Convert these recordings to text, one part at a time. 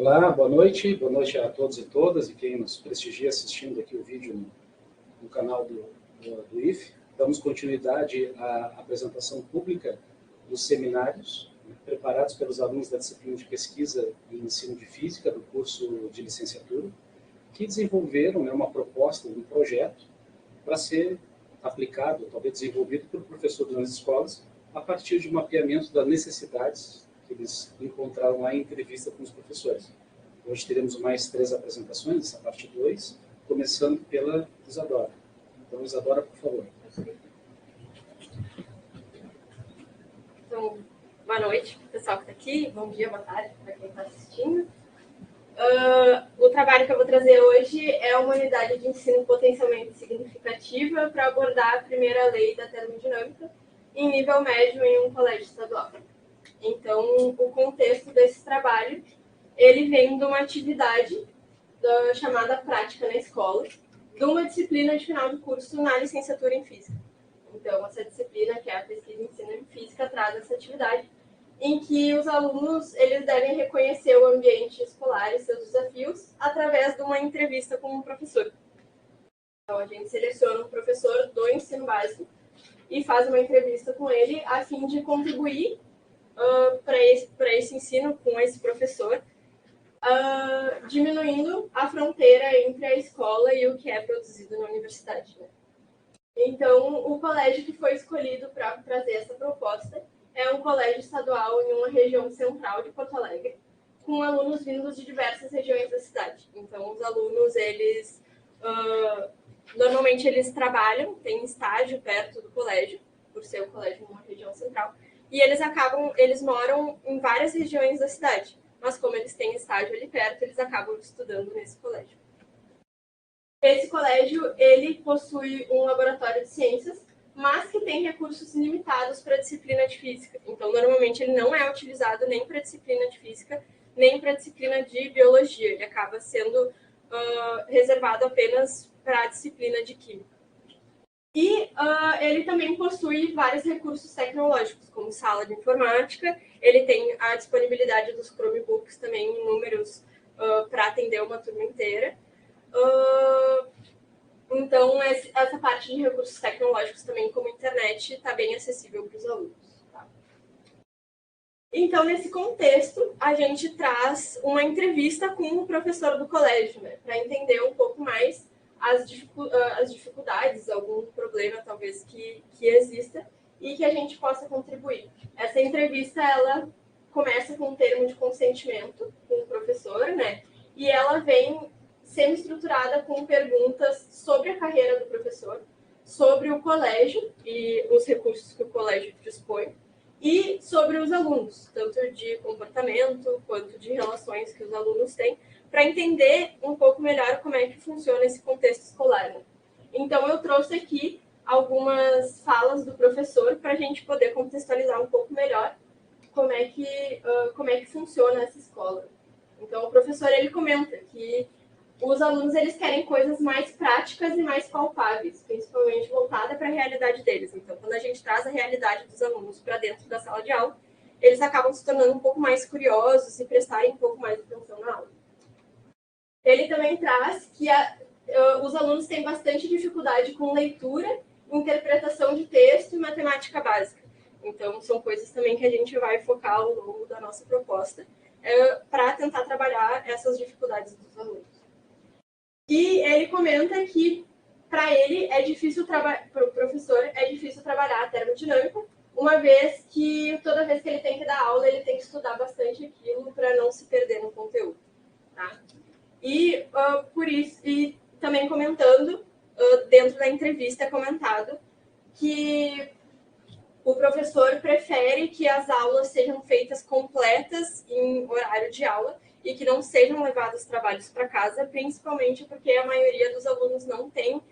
Olá, boa noite a todos e todas e quem nos prestigia assistindo aqui o vídeo no canal do IFE. Damos continuidade à apresentação pública dos seminários preparados pelos alunos da disciplina de pesquisa e ensino de física do curso de licenciatura, que desenvolveram uma proposta, um projeto para ser aplicado, talvez desenvolvido por professores nas escolas, a partir de mapeamento das necessidades que eles encontraram lá em entrevista com os professores. Hoje teremos mais 3 apresentações, essa parte 2, começando pela Isadora. Então, Isadora, por favor. Então, boa noite, pessoal que está aqui. Bom dia, boa tarde para quem está assistindo. O trabalho que eu vou trazer hoje é uma unidade de ensino potencialmente significativa para abordar a primeira lei da termodinâmica em nível médio em um colégio estadual. Então, o contexto desse trabalho, ele vem de uma atividade chamada prática na escola, de uma disciplina de final de curso na licenciatura em física. Então, essa disciplina, que é a pesquisa e ensino em física, traz essa atividade em que os alunos eles devem reconhecer o ambiente escolar e seus desafios através de uma entrevista com um professor. Então, a gente seleciona um professor do ensino básico e faz uma entrevista com ele a fim de contribuir para esse ensino com esse professor, diminuindo a fronteira entre a escola e o que é produzido na universidade, né? Então, o colégio que foi escolhido para trazer essa proposta é um colégio estadual em uma região central de Porto Alegre, com alunos vindos de diversas regiões da cidade. Então, os alunos, eles normalmente eles trabalham, têm estágio perto do colégio, por ser um colégio em uma região central, e eles moram em várias regiões da cidade, mas como eles têm estágio ali perto, eles acabam estudando nesse colégio. Esse colégio, ele possui um laboratório de ciências, mas que tem recursos limitados para a disciplina de física. Então, normalmente, ele não é utilizado nem para a disciplina de física, nem para a disciplina de biologia. Ele acaba sendo reservado apenas para a disciplina de química. E ele também possui vários recursos tecnológicos, como sala de informática. Ele tem a disponibilidade dos Chromebooks também em números para atender uma turma inteira. Então, essa parte de recursos tecnológicos também, como internet, está bem acessível para os alunos. Tá? Então, nesse contexto, a gente traz uma entrevista com o professor do colégio, né, para entender um pouco mais as dificuldades, algum problema talvez que exista e que a gente possa contribuir. Essa entrevista, ela começa com um termo de consentimento com o professor, né, e ela vem sendo estruturada com perguntas sobre a carreira do professor, sobre o colégio e os recursos que o colégio dispõe, e sobre os alunos, tanto de comportamento quanto de relações que os alunos têm, para entender um pouco melhor como é que funciona esse contexto escolar. Né? Então, eu trouxe aqui algumas falas do professor para a gente poder contextualizar um pouco melhor como é que funciona essa escola. Então, o professor ele comenta que os alunos eles querem coisas mais práticas e mais palpáveis, principalmente voltada para a realidade deles. Então, quando a gente traz a realidade dos alunos para dentro da sala de aula, eles acabam se tornando um pouco mais curiosos e prestarem um pouco mais atenção na aula. Ele também traz que os alunos têm bastante dificuldade com leitura, interpretação de texto e matemática básica. Então, são coisas também que a gente vai focar ao longo da nossa proposta para tentar trabalhar essas dificuldades dos alunos. E ele comenta que, para ele, para o professor, é difícil trabalhar a termodinâmica, uma vez que, toda vez que ele tem que dar aula, ele tem que estudar bastante aquilo para não se perder no conteúdo. Tá? E, por isso, e também comentando, dentro da entrevista é comentado que o professor prefere que as aulas sejam feitas completas em horário de aula e que não sejam levados trabalhos para casa, principalmente porque a maioria dos alunos não tem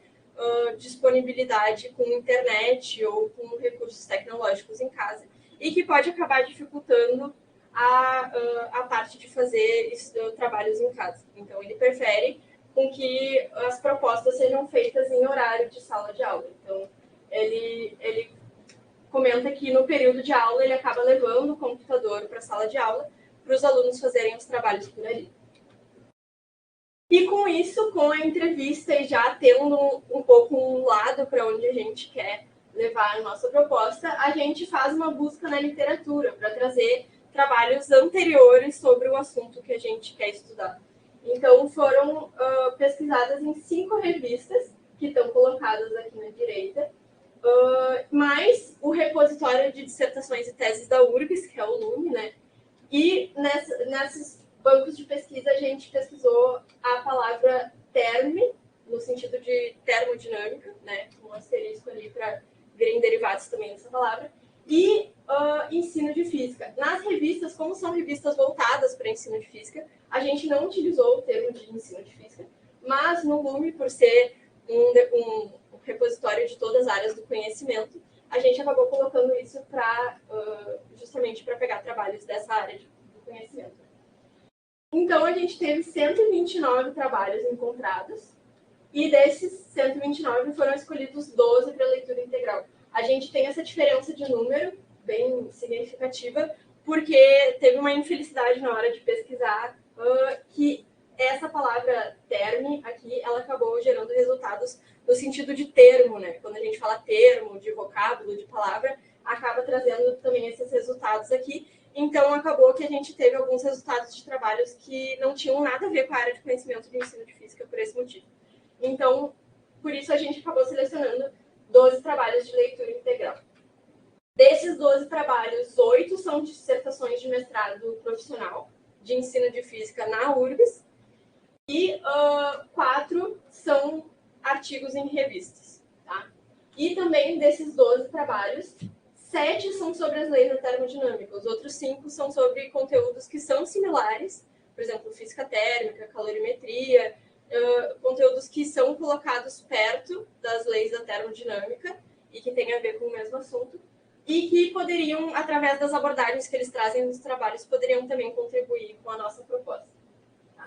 disponibilidade com internet ou com recursos tecnológicos em casa e que pode acabar dificultando a parte de fazer trabalhos em casa. Então, ele prefere com que as propostas sejam feitas em horário de sala de aula. Então, ele comenta que no período de aula ele acaba levando o computador para a sala de aula para os alunos fazerem os trabalhos por ali. E com isso, com a entrevista e já tendo um pouco um lado para onde a gente quer levar a nossa proposta, a gente faz uma busca na literatura para trazer trabalhos anteriores sobre o assunto que a gente quer estudar. Então, foram pesquisadas em 5 revistas, que estão colocadas aqui na direita, mais o repositório de dissertações e teses da URGS, que é o LUME, né? E nesses bancos de pesquisa, a gente pesquisou a palavra terme, no sentido de termodinâmica, né? Com um asterisco ali para verem derivados também dessa palavra, e ensino de física. Nas revistas, como são revistas voltadas para ensino de física, a gente não utilizou o termo de ensino de física, mas no LUME, por ser um repositório de todas as áreas do conhecimento, a gente acabou colocando isso justamente para pegar trabalhos dessa área do conhecimento. Então, a gente teve 129 trabalhos encontrados, e desses 129 foram escolhidos 12 para leitura integral. A gente tem essa diferença de número bem significativa, porque teve uma infelicidade na hora de pesquisar, que essa palavra terme aqui, ela acabou gerando resultados no sentido de termo, né? Quando a gente fala termo, de vocábulo, de palavra, acaba trazendo também esses resultados aqui. Então, acabou que a gente teve alguns resultados de trabalhos que não tinham nada a ver com a área de conhecimento de ensino de física por esse motivo. Então, por isso a gente acabou selecionando 12 trabalhos de leitura integral. Desses 12 trabalhos, 8 são dissertações de mestrado profissional de ensino de física na URGS e 4 são artigos em revistas. Tá? E também desses 12 trabalhos, 7 são sobre as leis da termodinâmica, os outros 5 são sobre conteúdos que são similares, por exemplo, física térmica, calorimetria, conteúdos que são colocados perto das leis da termodinâmica e que têm a ver com o mesmo assunto, e que poderiam, através das abordagens que eles trazem nos trabalhos, poderiam também contribuir com a nossa proposta. Tá?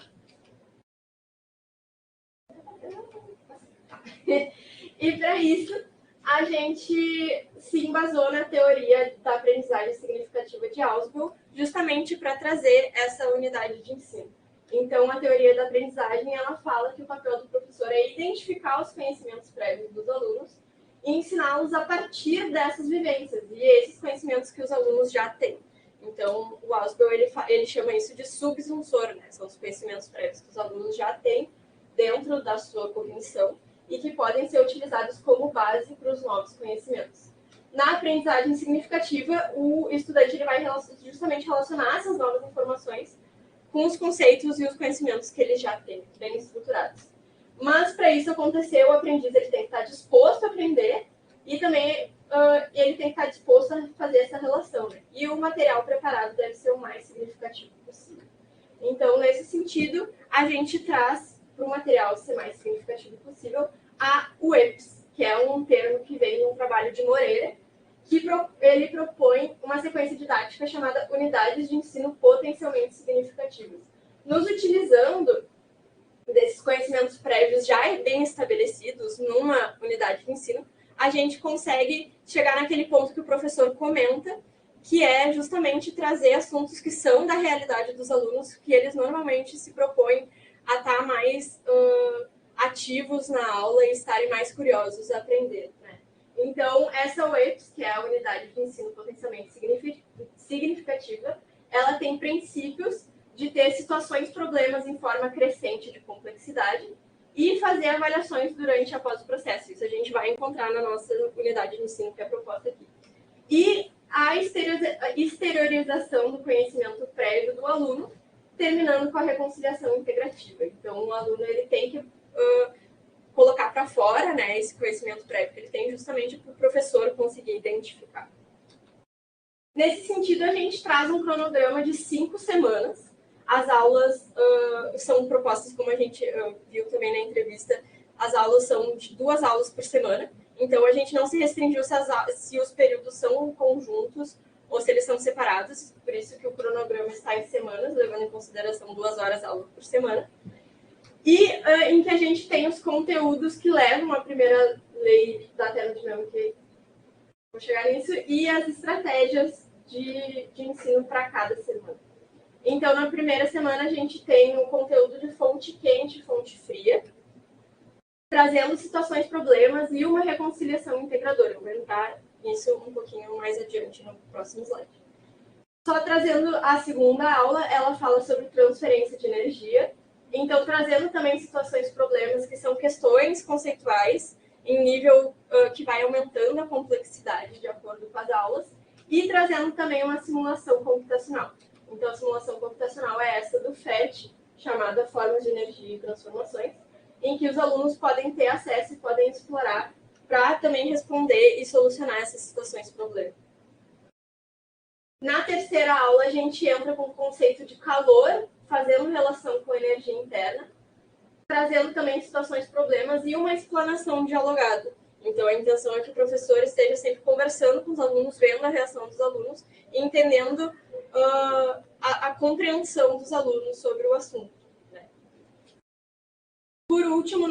E para isso, a gente se embasou na teoria da aprendizagem significativa de Ausubel, justamente para trazer essa unidade de ensino. Então, a teoria da aprendizagem, ela fala que o papel do professor é identificar os conhecimentos prévios dos alunos e ensiná-los a partir dessas vivências e esses conhecimentos que os alunos já têm. Então, o Ausubel, ele chama isso de subsunsor, né? São os conhecimentos prévios que os alunos já têm dentro da sua cognição e que podem ser utilizados como base para os novos conhecimentos. Na aprendizagem significativa, o estudante ele vai justamente relacionar essas novas informações com os conceitos e os conhecimentos que ele já tem, bem estruturados. Mas, para isso acontecer, o aprendiz ele tem que estar disposto a aprender e também ele tem que estar disposto a fazer essa relação. Né? E o material preparado deve ser o mais significativo possível. Então, nesse sentido, a gente traz para o material ser mais significativo possível a UEPS, que é um termo que vem de um trabalho de Moreira, que ele propõe uma sequência didática chamada Unidades de Ensino Potencialmente Significativas. Nos utilizando desses conhecimentos prévios já bem estabelecidos numa unidade de ensino, a gente consegue chegar naquele ponto que o professor comenta, que é justamente trazer assuntos que são da realidade dos alunos, que eles normalmente se propõem a estar mais ativos na aula e estarem mais curiosos a aprender. Né? Então, essa UEPS, que é a Unidade de Ensino Potencialmente Significativa, ela tem princípios de ter situações, problemas em forma crescente de complexidade e fazer avaliações durante e após o processo. Isso a gente vai encontrar na nossa unidade de ensino, que é a proposta aqui. E a exteriorização do conhecimento prévio do aluno, terminando com a reconciliação integrativa. Então, o aluno ele tem que colocar para fora, né, esse conhecimento prévio que ele tem, justamente para o professor conseguir identificar. Nesse sentido, a gente traz um cronograma de 5 semanas. As aulas são propostas, como a gente viu também na entrevista, as aulas são de 2 aulas por semana. Então, a gente não se restringiu se os períodos são conjuntos ou se eles são separados. Por isso que o cronograma está em semanas, levando em consideração 2 horas aula por semana. E em que a gente tem os conteúdos que levam à primeira lei da termodinâmica, vou chegar nisso, e as estratégias de ensino para cada semana. Então, na primeira semana, a gente tem o conteúdo de fonte quente e fonte fria, trazendo situações, problemas e uma reconciliação integradora. Eu vou entrar nisso um pouquinho mais adiante no próximo slide. Só trazendo a segunda aula, ela fala sobre transferência de energia. Então, trazendo também situações, problemas que são questões conceituais em nível que vai aumentando a complexidade de acordo com as aulas e trazendo também uma simulação computacional. Então, a simulação computacional é essa do FET, chamada Formas de Energia e Transformações, em que os alunos podem ter acesso e podem explorar para também responder e solucionar essas situações problemas. Na terceira aula, a gente entra com o conceito de calor, fazendo relação com energia interna, trazendo também situações, problemas e uma explanação dialogada. Então, a intenção é que o professor esteja sempre conversando com os alunos, vendo a reação dos alunos e entendendo a compreensão dos alunos sobre o assunto. Né? Por último,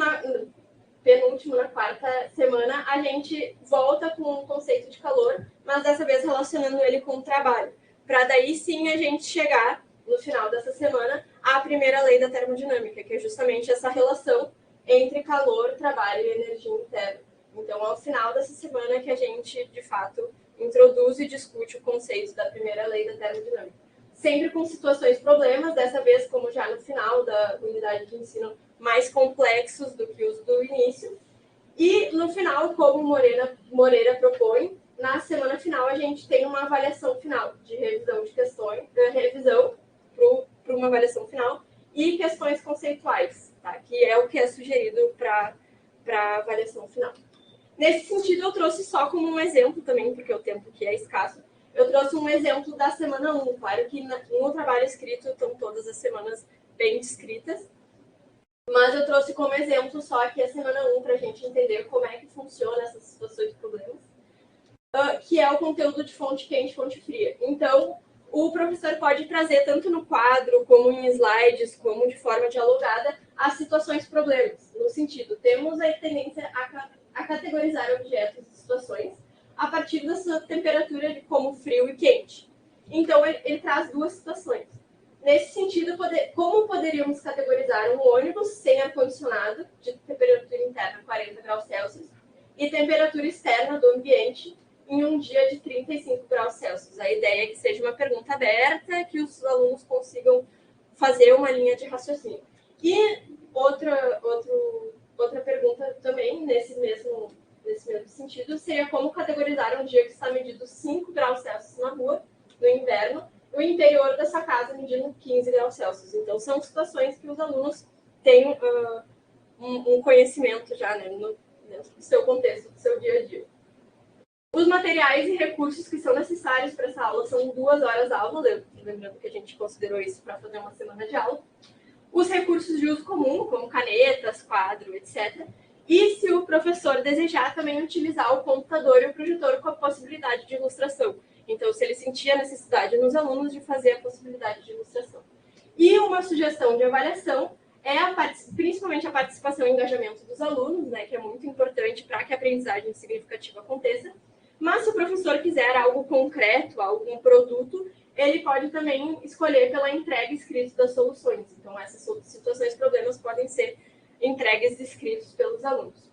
penúltimo, na quarta semana, a gente volta com o conceito de calor, mas dessa vez relacionando ele com o trabalho, para daí sim a gente chegar, no final dessa semana, à primeira lei da termodinâmica, que é justamente essa relação entre calor, trabalho e energia interna. Então, ao final dessa semana que a gente, de fato, introduz e discute o conceito da primeira lei da termodinâmica. Sempre com situações, problemas, dessa vez, como já no final da unidade de ensino, mais complexos do que os do início. E, no final, como Moreira propõe, na semana final a gente tem uma avaliação final de revisão de questões, revisão para uma avaliação final e questões conceituais, tá? Que é o que é sugerido para a avaliação final. Nesse sentido, eu trouxe só como um exemplo também, porque o tempo aqui é escasso, eu trouxe um exemplo da semana 1. Claro que no trabalho escrito estão todas as semanas bem descritas, mas eu trouxe como exemplo só aqui a semana 1 para a gente entender como é que funciona essas situações de problemas, que é o conteúdo de fonte quente e fonte fria. Então, o professor pode trazer tanto no quadro, como em slides, como de forma dialogada, as situações problemas. No sentido, temos a tendência a categorizar objetos e situações a partir da sua temperatura de como frio e quente. Então, ele traz duas situações. Nesse sentido, como poderíamos categorizar um ônibus sem ar-condicionado, de temperatura interna 40 graus Celsius, e temperatura externa do ambiente em um dia de 35 graus Celsius? A ideia é que seja uma pergunta aberta, que os alunos consigam fazer uma linha de raciocínio. E outra pergunta também, nesse mesmo sentido, seria como categorizar um dia que está medido 5 graus Celsius na rua, no inverno, o interior dessa casa medindo 15 graus Celsius. Então, são situações que os alunos têm um conhecimento já, né, dentro do seu contexto, do seu dia a dia. Os materiais e recursos que são necessários para essa aula são 2 horas de aula, lembrando que a gente considerou isso para fazer uma semana de aula. Os recursos de uso comum, como canetas, quadro, etc. E, se o professor desejar, também utilizar o computador e o projetor com a possibilidade de ilustração. Então, se ele sentia a necessidade nos alunos de fazer a possibilidade de ilustração. E uma sugestão de avaliação é principalmente a participação e engajamento dos alunos, né, que é muito importante para que a aprendizagem significativa aconteça. Mas, se o professor quiser algo concreto, algum produto, ele pode também escolher pela entrega escrita das soluções. Então, essas situações, problemas podem ser entregues escritos pelos alunos.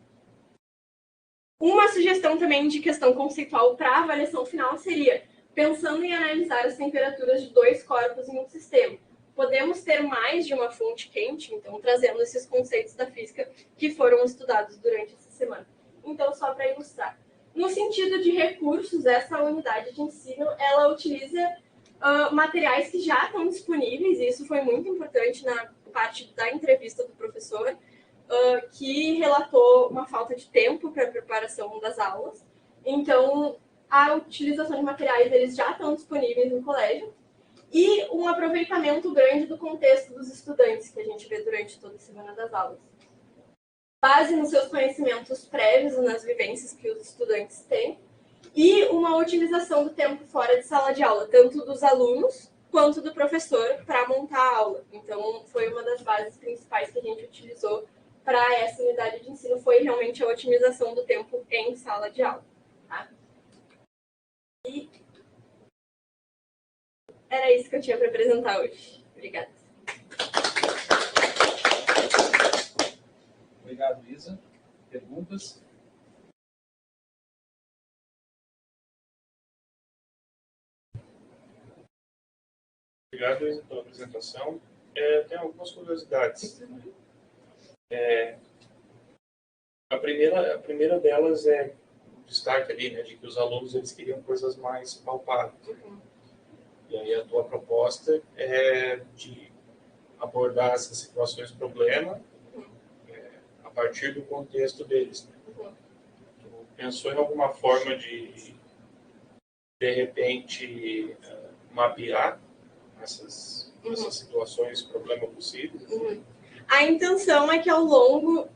Uma sugestão também de questão conceitual para a avaliação final seria, pensando em analisar as temperaturas de 2 corpos em um sistema, podemos ter mais de uma fonte quente? Então, trazendo esses conceitos da física que foram estudados durante essa semana. Então, só para ilustrar. No sentido de recursos, essa unidade de ensino, ela utiliza materiais que já estão disponíveis, e isso foi muito importante na parte da entrevista do professor, que relatou uma falta de tempo para a preparação das aulas. Então, a utilização de materiais, eles já estão disponíveis no colégio, e um aproveitamento grande do contexto dos estudantes, que a gente vê durante toda a semana das aulas. Base nos seus conhecimentos prévios e nas vivências que os estudantes têm, e uma utilização do tempo fora de sala de aula, tanto dos alunos quanto do professor, para montar a aula. Então, foi uma das bases principais que a gente utilizou para essa unidade de ensino, foi realmente a otimização do tempo em sala de aula. Tá? E era isso que eu tinha para apresentar hoje. Obrigada. Obrigado, Isa. Perguntas? Obrigado, Isa, pela apresentação. Tenho algumas curiosidades. A primeira delas é o destaque ali, né, de que os alunos eles queriam coisas mais palpáveis. E aí a tua proposta é de abordar essas situações problema a partir do contexto deles. Né? Tu pensou em alguma forma de repente, mapear essas situações problema possíveis? A intenção é que ao longo,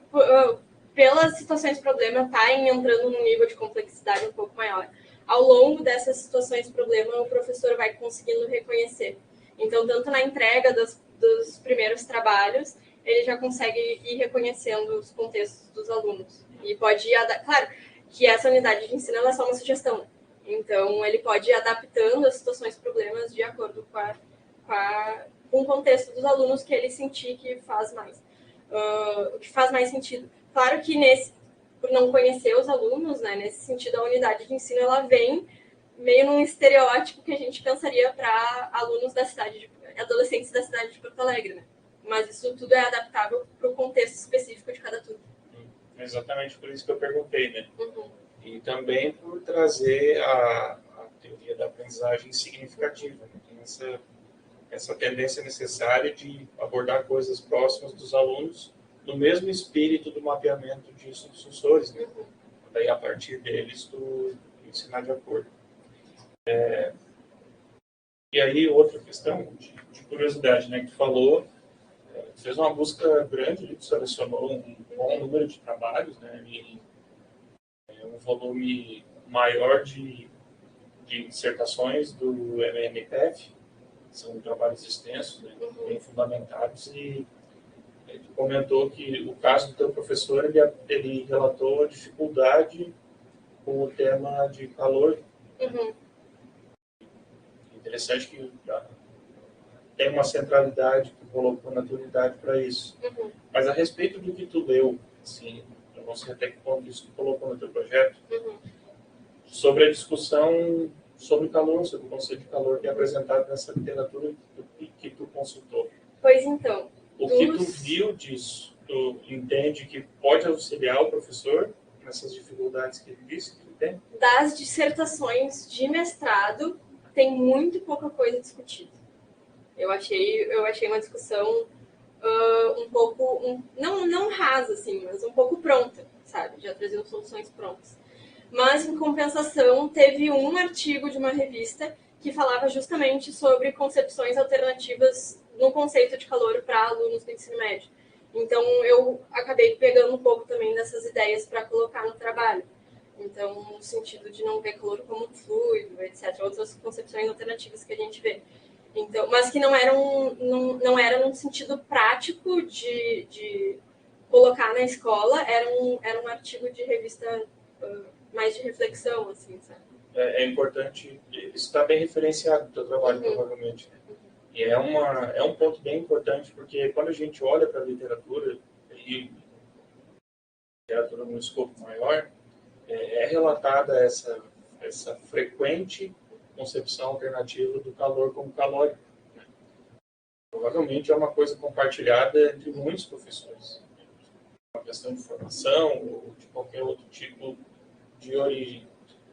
pelas situações problema, tá entrando num nível de complexidade um pouco maior. Ao longo dessas situações problema, o professor vai conseguindo reconhecer. Então, tanto na entrega dos primeiros trabalhos, ele já consegue ir reconhecendo os contextos dos alunos. E pode ir, claro, que essa unidade de ensino é só uma sugestão. Então, ele pode ir adaptando as situações problemas de acordo com o contexto dos alunos que ele sentir que faz mais sentido. Claro que por não conhecer os alunos, né, nesse sentido, a unidade de ensino ela vem meio num estereótipo que a gente pensaria para alunos adolescentes da cidade de Porto Alegre, né? Mas isso tudo é adaptável para o contexto específico de cada turma. Exatamente por isso que eu perguntei, né? E também por trazer a teoria da aprendizagem significativa, né? Tem essa tendência necessária de abordar coisas próximas dos alunos no mesmo espírito do mapeamento de sucessores, né? Daí, a partir deles, tu ensinar de acordo. E aí, outra questão de curiosidade, né? Que tu falou, fez uma busca grande, tu selecionou um bom número de trabalhos, né? E um volume maior de dissertações do MMPF, são trabalhos extensos, né, bem fundamentados, e ele comentou que o caso do teu professor, ele relatou a dificuldade com o tema de calor. Interessante que tem uma centralidade que colocou na tua unidade para isso. Mas a respeito do que tu leu, assim, eu não sei até que ponto isso tu colocou no teu projeto, sobre a discussão sobre calor, sobre o conceito de calor que é apresentado nessa literatura que tu consultou. Pois então. O que tu viu disso? Tu entende que pode auxiliar o professor nessas dificuldades que ele disse que tem? Das dissertações de mestrado, tem muito pouca coisa discutida. Eu achei uma discussão um pouco, não rasa, assim, mas um pouco pronta, sabe? Já traziam soluções prontas. Mas, em compensação, teve um artigo de uma revista que falava justamente sobre concepções alternativas no conceito de calor para alunos do ensino médio. Então, eu acabei pegando um pouco também dessas ideias para colocar no trabalho. Então, no sentido de não ver calor como um fluido, etc. Outras concepções alternativas que a gente vê. Então, mas que não era num sentido prático de colocar na escola, era um artigo de revista mais de reflexão, assim, sabe? É importante, isso está bem referenciado no teu trabalho, provavelmente. E é um ponto bem importante, porque quando a gente olha para a literatura, e literatura num escopo maior, é relatada essa frequente concepção alternativa do calor como calórico. Né? Provavelmente é uma coisa compartilhada entre muitos professores. Uma questão de formação ou de qualquer outro tipo de origem.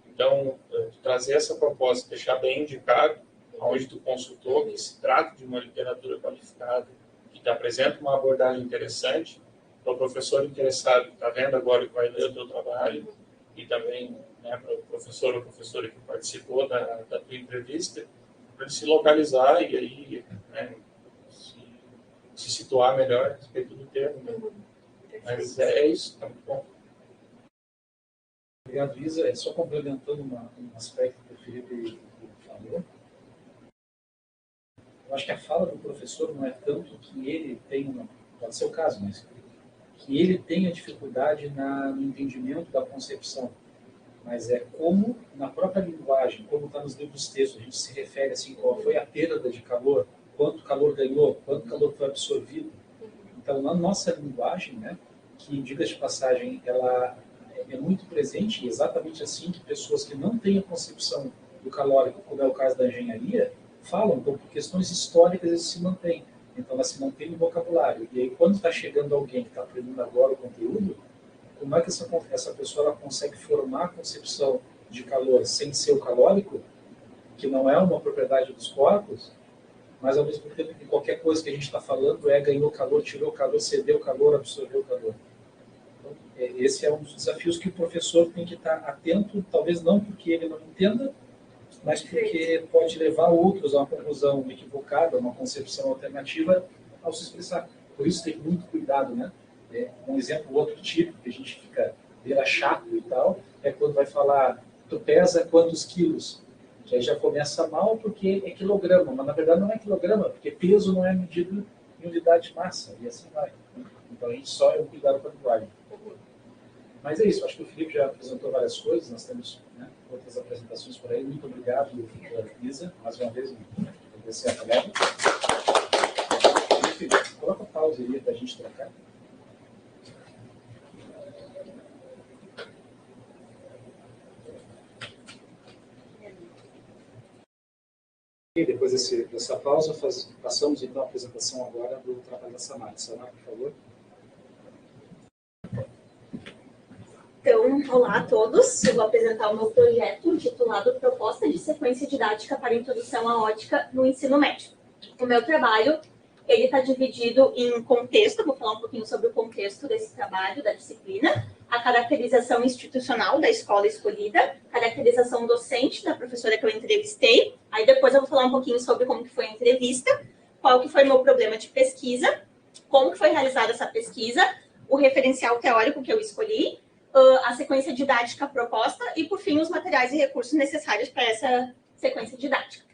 Então, trazer essa proposta, deixar bem indicado, onde tu consultou, que se trata de uma literatura qualificada, que te apresenta uma abordagem interessante, para o professor interessado que está vendo agora que vai ler o teu trabalho, e também, né, para o professor ou professora que participou da tua entrevista, para ele se localizar e aí, né, se situar melhor a respeito do termo. Né? Mas é isso, tá muito bom. Obrigado, Isa. Só complementando um aspecto que o Felipe falou. Eu acho que a fala do professor não é tanto que ele tem, pode ser o caso, mas que ele tenha dificuldade no entendimento da concepção. mas é como, na própria linguagem, como está nos livros textos, a gente se refere assim, qual foi a perda de calor, quanto calor ganhou, quanto calor foi absorvido. Então, na nossa linguagem, né, que, diga de passagem, ela é muito presente, exatamente assim que pessoas que não têm a concepção do calórico, como é o caso da engenharia, falam, então, por questões históricas isso se mantém. Então, ela se mantém no vocabulário. E aí, quando está chegando alguém que está aprendendo agora o conteúdo, como é que essa pessoa ela consegue formar a concepção de calor sem ser o calórico, que não é uma propriedade dos corpos, mas ao mesmo tempo que qualquer coisa que a gente está falando ganhou calor, tirou calor, cedeu calor, absorveu calor. Então, esse é um dos desafios que o professor tem que estar atento, talvez não porque ele não entenda, mas porque pode levar outros a uma conclusão equivocada, uma concepção alternativa ao se expressar. Por isso tem muito cuidado, né? Um exemplo, outro tipo, que a gente vira chato e tal, é quando vai falar, tu pesa quantos quilos? Que aí já começa mal porque é quilograma, mas na verdade não é quilograma, porque peso não é medido em unidade de massa, e assim vai. Então a gente só é um cuidado com a linguagem. Mas é isso, acho que o Felipe já apresentou várias coisas, nós temos, né, outras apresentações por aí. Muito obrigado, Isa, mais uma vez, agradecer a colega. Felipe, coloca a pausa aí para a gente trocar. E depois dessa pausa, passamos então a apresentação agora do trabalho da Samara. Samara, por favor. Então, olá a todos. Eu vou apresentar o meu projeto intitulado Proposta de Sequência Didática para Introdução à Ótica no Ensino Médio. O meu trabalho ele está dividido em contexto, vou falar um pouquinho sobre o contexto desse trabalho, da disciplina, a caracterização institucional da escola escolhida, caracterização docente da professora que eu entrevistei, aí depois eu vou falar um pouquinho sobre como que foi a entrevista, qual que foi o meu problema de pesquisa, como que foi realizada essa pesquisa, o referencial teórico que eu escolhi, a sequência didática proposta e, por fim, os materiais e recursos necessários para essa sequência didática.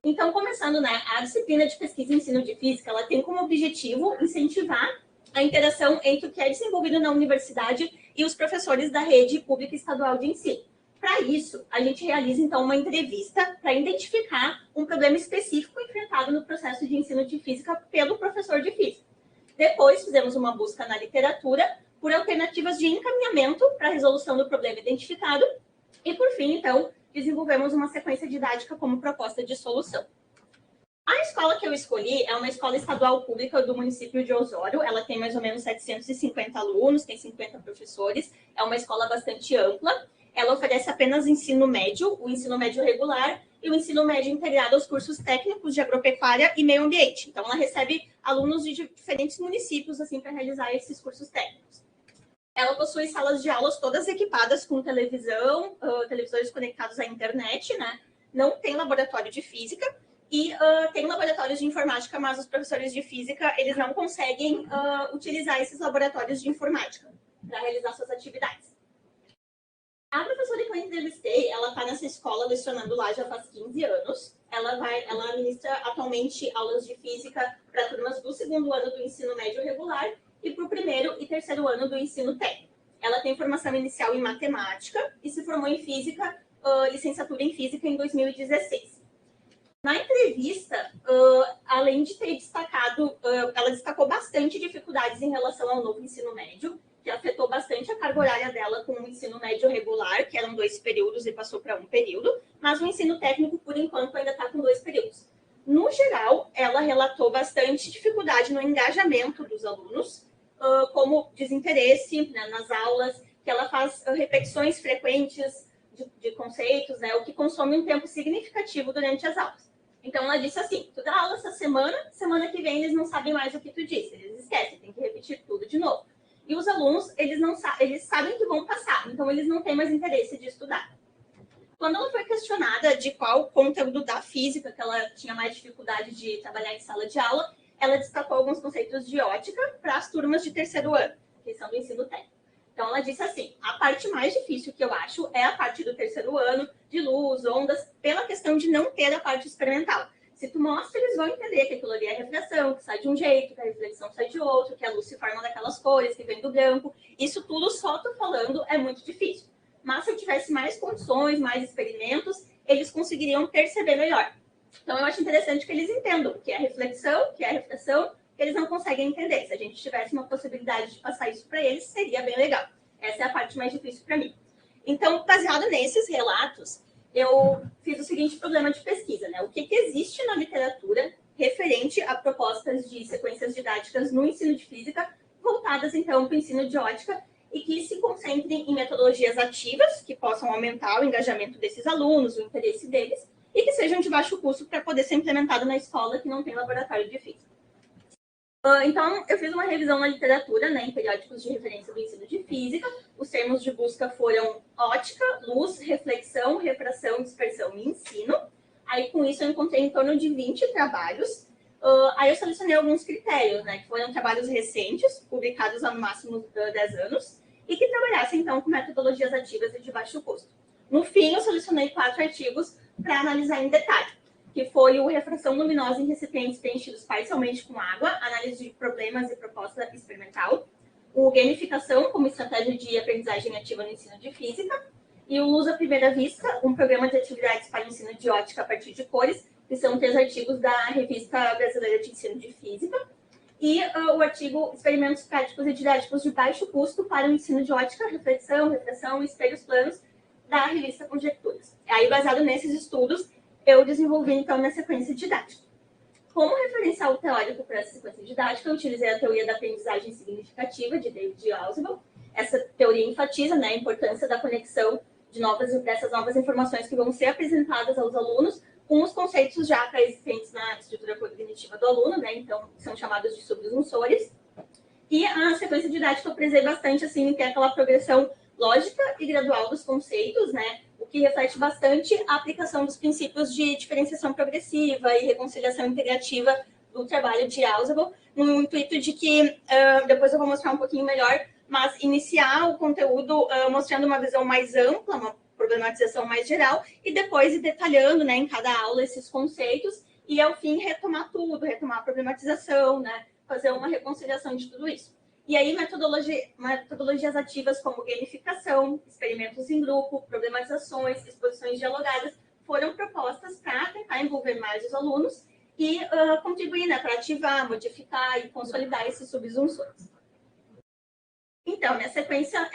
Então, começando, né, a disciplina de pesquisa e ensino de física, ela tem como objetivo incentivar a interação entre o que é desenvolvido na universidade e os professores da rede pública estadual de ensino. Para isso, a gente realiza, então, uma entrevista para identificar um problema específico enfrentado no processo de ensino de física pelo professor de física. Depois, fizemos uma busca na literatura por alternativas de encaminhamento para a resolução do problema identificado e, por fim, então, desenvolvemos uma sequência didática como proposta de solução. A escola que eu escolhi é uma escola estadual pública do município de Osório. Ela tem mais ou menos 750 alunos, tem 50 professores. É uma escola bastante ampla. Ela oferece apenas ensino médio, o ensino médio regular e o ensino médio integrado aos cursos técnicos de agropecuária e meio ambiente. Então, ela recebe alunos de diferentes municípios assim, para realizar esses cursos técnicos. Ela possui salas de aulas todas equipadas com televisão, televisores conectados à internet, né? Não tem laboratório de física e tem laboratórios de informática, mas os professores de física, eles não conseguem utilizar esses laboratórios de informática para realizar suas atividades. A professora que eu entrevistei, ela está nessa escola lecionando lá já faz 15 anos. Ela ministra atualmente aulas de física para turmas do segundo ano do ensino médio regular e para o primeiro e terceiro ano do ensino técnico. Ela tem formação inicial em matemática e se formou em física, licenciatura em física em 2016. Na entrevista, além de ter destacado, ela destacou bastante dificuldades em relação ao novo ensino médio, que afetou bastante a carga horária dela com o ensino médio regular, que eram 2 períodos e passou para 1 período, mas o ensino técnico, por enquanto, ainda está com 2 períodos. No geral, ela relatou bastante dificuldade no engajamento dos alunos, como desinteresse, né, nas aulas, que ela faz repetições frequentes de conceitos, né, o que consome um tempo significativo durante as aulas. Então, ela disse assim, tu dá aula essa semana que vem eles não sabem mais o que tu disse, eles esquecem, tem que repetir tudo de novo. E os alunos, eles sabem que vão passar, então eles não têm mais interesse de estudar. Quando ela foi questionada de qual conteúdo da física que ela tinha mais dificuldade de trabalhar em sala de aula, ela destacou alguns conceitos de ótica para as turmas de terceiro ano, que são do ensino técnico. Então, ela disse assim, a parte mais difícil que eu acho é a parte do terceiro ano, de luz, ondas, pela questão de não ter a parte experimental. Se tu mostra, eles vão entender que aquilo ali é refração, que sai de um jeito, que a reflexão sai de outro, que a luz se forma daquelas cores, que vem do branco. Isso tudo só tu falando é muito difícil. mas se eu tivesse mais condições, mais experimentos, eles conseguiriam perceber melhor. Então, eu acho interessante que eles entendam o que é reflexão, o que é refração, que eles não conseguem entender. Se a gente tivesse uma possibilidade de passar isso para eles, seria bem legal. Essa é a parte mais difícil para mim. Então, baseado nesses relatos, eu fiz o seguinte problema de pesquisa, né? O que existe na literatura referente a propostas de sequências didáticas no ensino de física, voltadas, então, para o ensino de ótica, e que se concentrem em metodologias ativas, que possam aumentar o engajamento desses alunos, o interesse deles, e que sejam de baixo custo para poder ser implementado na escola que não tem laboratório de física. Então, eu fiz uma revisão na literatura, né, em periódicos de referência do ensino de física. Os termos de busca foram ótica, luz, reflexão, refração, dispersão e ensino. Aí, com isso, eu encontrei em torno de 20 trabalhos. Aí eu selecionei alguns critérios, né, que foram trabalhos recentes, publicados há no máximo 10 anos, e que trabalhassem, então, com metodologias ativas e de baixo custo. No fim, eu selecionei 4 artigos para analisar em detalhe, que foi o refração luminosa em recipientes preenchidos parcialmente com água, análise de problemas e proposta experimental, o gamificação como estratégia de aprendizagem ativa no ensino de física, e o luz à primeira vista, um programa de atividades para o ensino de ótica a partir de cores, que são 3 artigos da Revista Brasileira de Ensino de Física, e o artigo Experimentos Práticos e Didáticos de Baixo Custo para o Ensino de Ótica, Reflexão, Refração e Espelhos Planos, da revista Conjecturas. Aí, baseado nesses estudos, eu desenvolvi, então, minha sequência didática. Como referencial teórico para essa sequência didática, eu utilizei a teoria da aprendizagem significativa, de David Ausubel. Essa teoria enfatiza, né, a importância da conexão dessas novas informações que vão ser apresentadas aos alunos com os conceitos já pré-existentes na estrutura cognitiva do aluno, né, então, são chamados de subjunsores. E a sequência didática eu prezei bastante, assim, em ter aquela progressão lógica e gradual dos conceitos, né, o que reflete bastante a aplicação dos princípios de diferenciação progressiva e reconciliação integrativa do trabalho de Ausubel, no intuito de que, depois eu vou mostrar um pouquinho melhor, mas iniciar o conteúdo mostrando uma visão mais ampla, uma problematização mais geral, e depois ir detalhando, né, em cada aula esses conceitos, e ao fim retomar tudo, retomar a problematização, né, fazer uma reconciliação de tudo isso. E aí, metodologias ativas como gamificação, experimentos em grupo, problematizações, exposições dialogadas, foram propostas para tentar envolver mais os alunos e contribuir, né, para ativar, modificar e consolidar esses subjunsores. Então, minha sequência,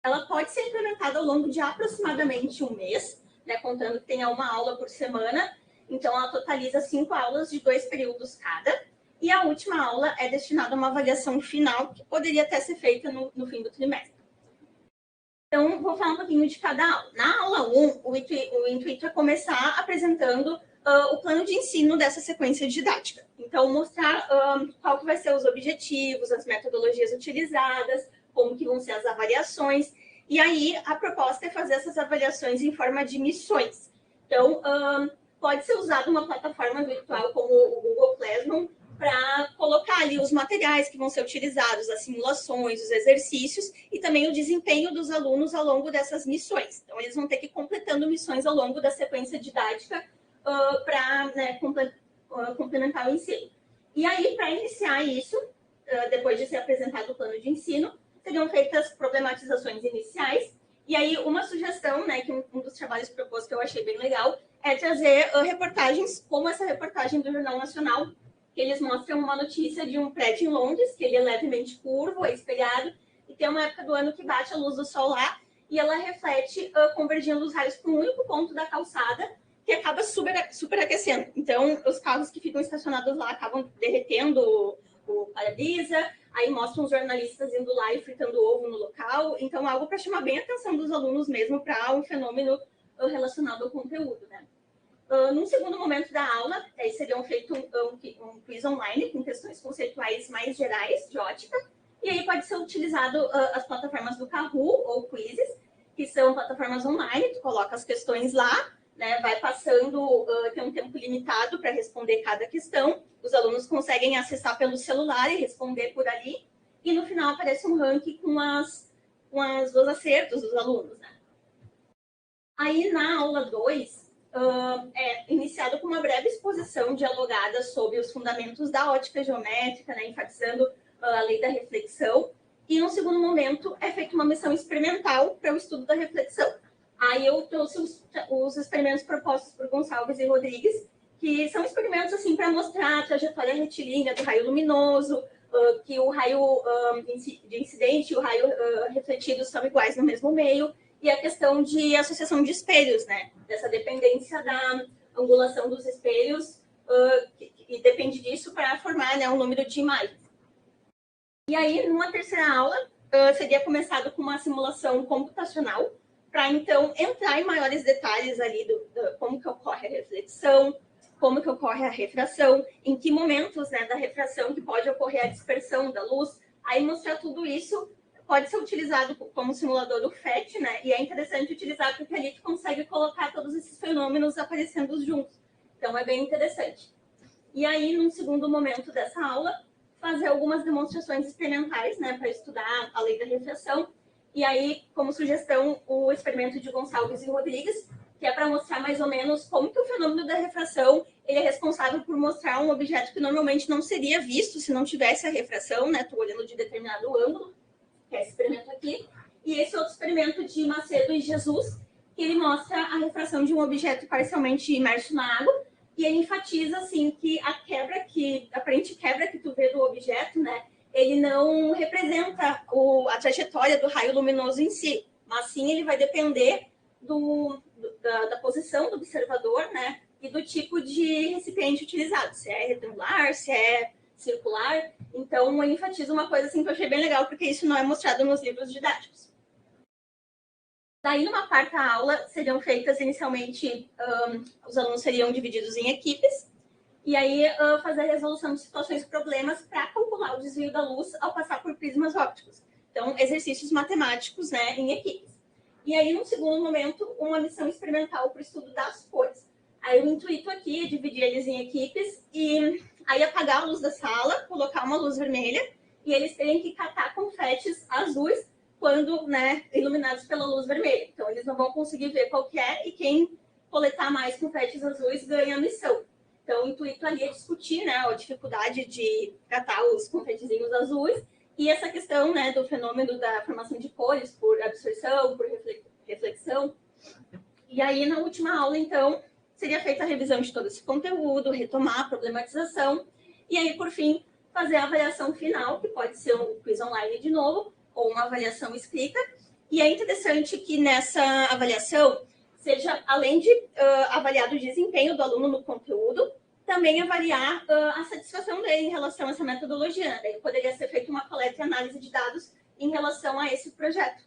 ela pode ser implementada ao longo de aproximadamente um mês, né, contando que tenha uma aula por semana. Então, ela totaliza 5 aulas de 2 períodos cada. E a última aula é destinada a uma avaliação final, que poderia até ser feita no fim do trimestre. Então, vou falar um pouquinho de cada aula. Na aula 1, o intuito é começar apresentando o plano de ensino dessa sequência didática. Então, mostrar qual que vai ser os objetivos, as metodologias utilizadas, como que vão ser as avaliações. E aí, a proposta é fazer essas avaliações em forma de missões. Então, pode ser usada uma plataforma virtual como o Google Classroom, para colocar ali os materiais que vão ser utilizados, as simulações, os exercícios e também o desempenho dos alunos ao longo dessas missões. Então, eles vão ter que ir completando missões ao longo da sequência didática para, né, complementar o ensino. E aí, para iniciar isso, depois de ser apresentado o plano de ensino, seriam feitas problematizações iniciais. E aí, uma sugestão, né, que um dos trabalhos propostos que eu achei bem legal, é trazer reportagens, como essa reportagem do Jornal Nacional, que eles mostram uma notícia de um prédio em Londres, que ele é levemente curvo, é espelhado, e tem uma época do ano que bate a luz do sol lá, e ela reflete convergindo os raios para um único ponto da calçada, que acaba superaquecendo. Então, os carros que ficam estacionados lá acabam derretendo o para-brisa, aí mostram os jornalistas indo lá e fritando ovo no local. Então, algo para chamar bem a atenção dos alunos mesmo para um fenômeno relacionado ao conteúdo, né? Num segundo momento da aula, seriam feito um quiz online com questões conceituais mais gerais de ótica, e aí pode ser utilizado as plataformas do Kahoot ou Quizzes, que são plataformas online, tu coloca as questões lá, né, vai passando, tem um tempo limitado para responder cada questão, os alunos conseguem acessar pelo celular e responder por ali, e no final aparece um ranking com os acertos dos alunos, né? Aí na aula 2, é iniciado com uma breve exposição dialogada sobre os fundamentos da ótica geométrica, né, enfatizando a lei da reflexão, E, no segundo momento, é feita uma missão experimental para o estudo da reflexão. Aí eu trouxe os experimentos propostos por Gonçalves e Rodrigues, que são experimentos assim para mostrar a trajetória retilínea do raio luminoso, que o raio de incidente e o raio refletido são iguais no mesmo meio, e a questão de associação de espelhos, né? Dessa dependência da angulação dos espelhos, e depende disso para formar, né, um número de imagens. E aí, numa terceira aula, seria começado com uma simulação computacional, para então entrar em maiores detalhes ali do como que ocorre a reflexão, como que ocorre a refração, em que momentos, né, da refração que pode ocorrer a dispersão da luz. Aí mostrar tudo isso pode ser utilizado como simulador do FET, né? E é interessante utilizar porque ali tu consegue colocar todos esses fenômenos aparecendo juntos. Então é bem interessante. E aí, num segundo momento dessa aula, fazer algumas demonstrações experimentais, né, para estudar a lei da refração. E aí, como sugestão, o experimento de Gonçalves e Rodrigues, que é para mostrar mais ou menos como que o fenômeno da refração ele é responsável por mostrar um objeto que normalmente não seria visto se não tivesse a refração, né? Estou olhando de determinado ângulo, que é esse experimento aqui. E esse outro experimento de Macedo e Jesus, que ele mostra a refração de um objeto parcialmente imerso na água, e ele enfatiza, assim, que a aparente quebra que tu vê do objeto, né? Ele não representa a trajetória do raio luminoso em si, mas sim ele vai depender da posição do observador, né? E do tipo de recipiente utilizado, se é retangular, se é circular. Então, eu enfatizo uma coisa assim que eu achei bem legal, porque isso não é mostrado nos livros didáticos. Daí, numa quarta aula, seriam feitas inicialmente, os alunos seriam divididos em equipes, e aí fazer a resolução de situações e problemas para calcular o desvio da luz ao passar por prismas ópticos. Então, exercícios matemáticos, né, em equipes. E aí, num segundo momento, uma missão experimental para o estudo das cores. Aí, o intuito aqui é dividir eles em equipes e aí apagar a luz da sala, colocar uma luz vermelha, e eles terem que catar confetes azuis quando, né, iluminados pela luz vermelha. Então, eles não vão conseguir ver qual que é, e quem coletar mais confetes azuis ganha a missão. Então, o intuito ali é discutir, né, a dificuldade de catar os confetezinhos azuis e essa questão, né, do fenômeno da formação de cores por absorção, por reflexão. E aí, na última aula, então, seria feita a revisão de todo esse conteúdo, retomar a problematização e aí, por fim, fazer a avaliação final, que pode ser um quiz online de novo ou uma avaliação escrita. E é interessante que nessa avaliação seja, além de avaliar o desempenho do aluno no conteúdo, também avaliar a satisfação dele em relação a essa metodologia. Daí poderia ser feita uma coleta e análise de dados em relação a esse projeto.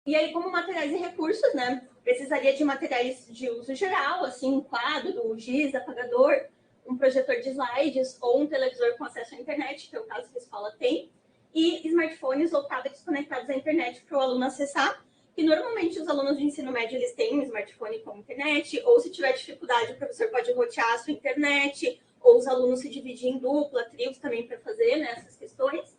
E aí, como materiais e recursos, né? Precisaria de materiais de uso geral, assim, um quadro, giz, apagador, um projetor de slides ou um televisor com acesso à internet, que é o caso que a escola tem, e smartphones ou tablets conectados à internet para o aluno acessar. E normalmente os alunos de ensino médio eles têm um smartphone com internet, ou se tiver dificuldade, o professor pode rotear a sua internet, ou os alunos se dividem em dupla, trios também para fazer, né, essas questões.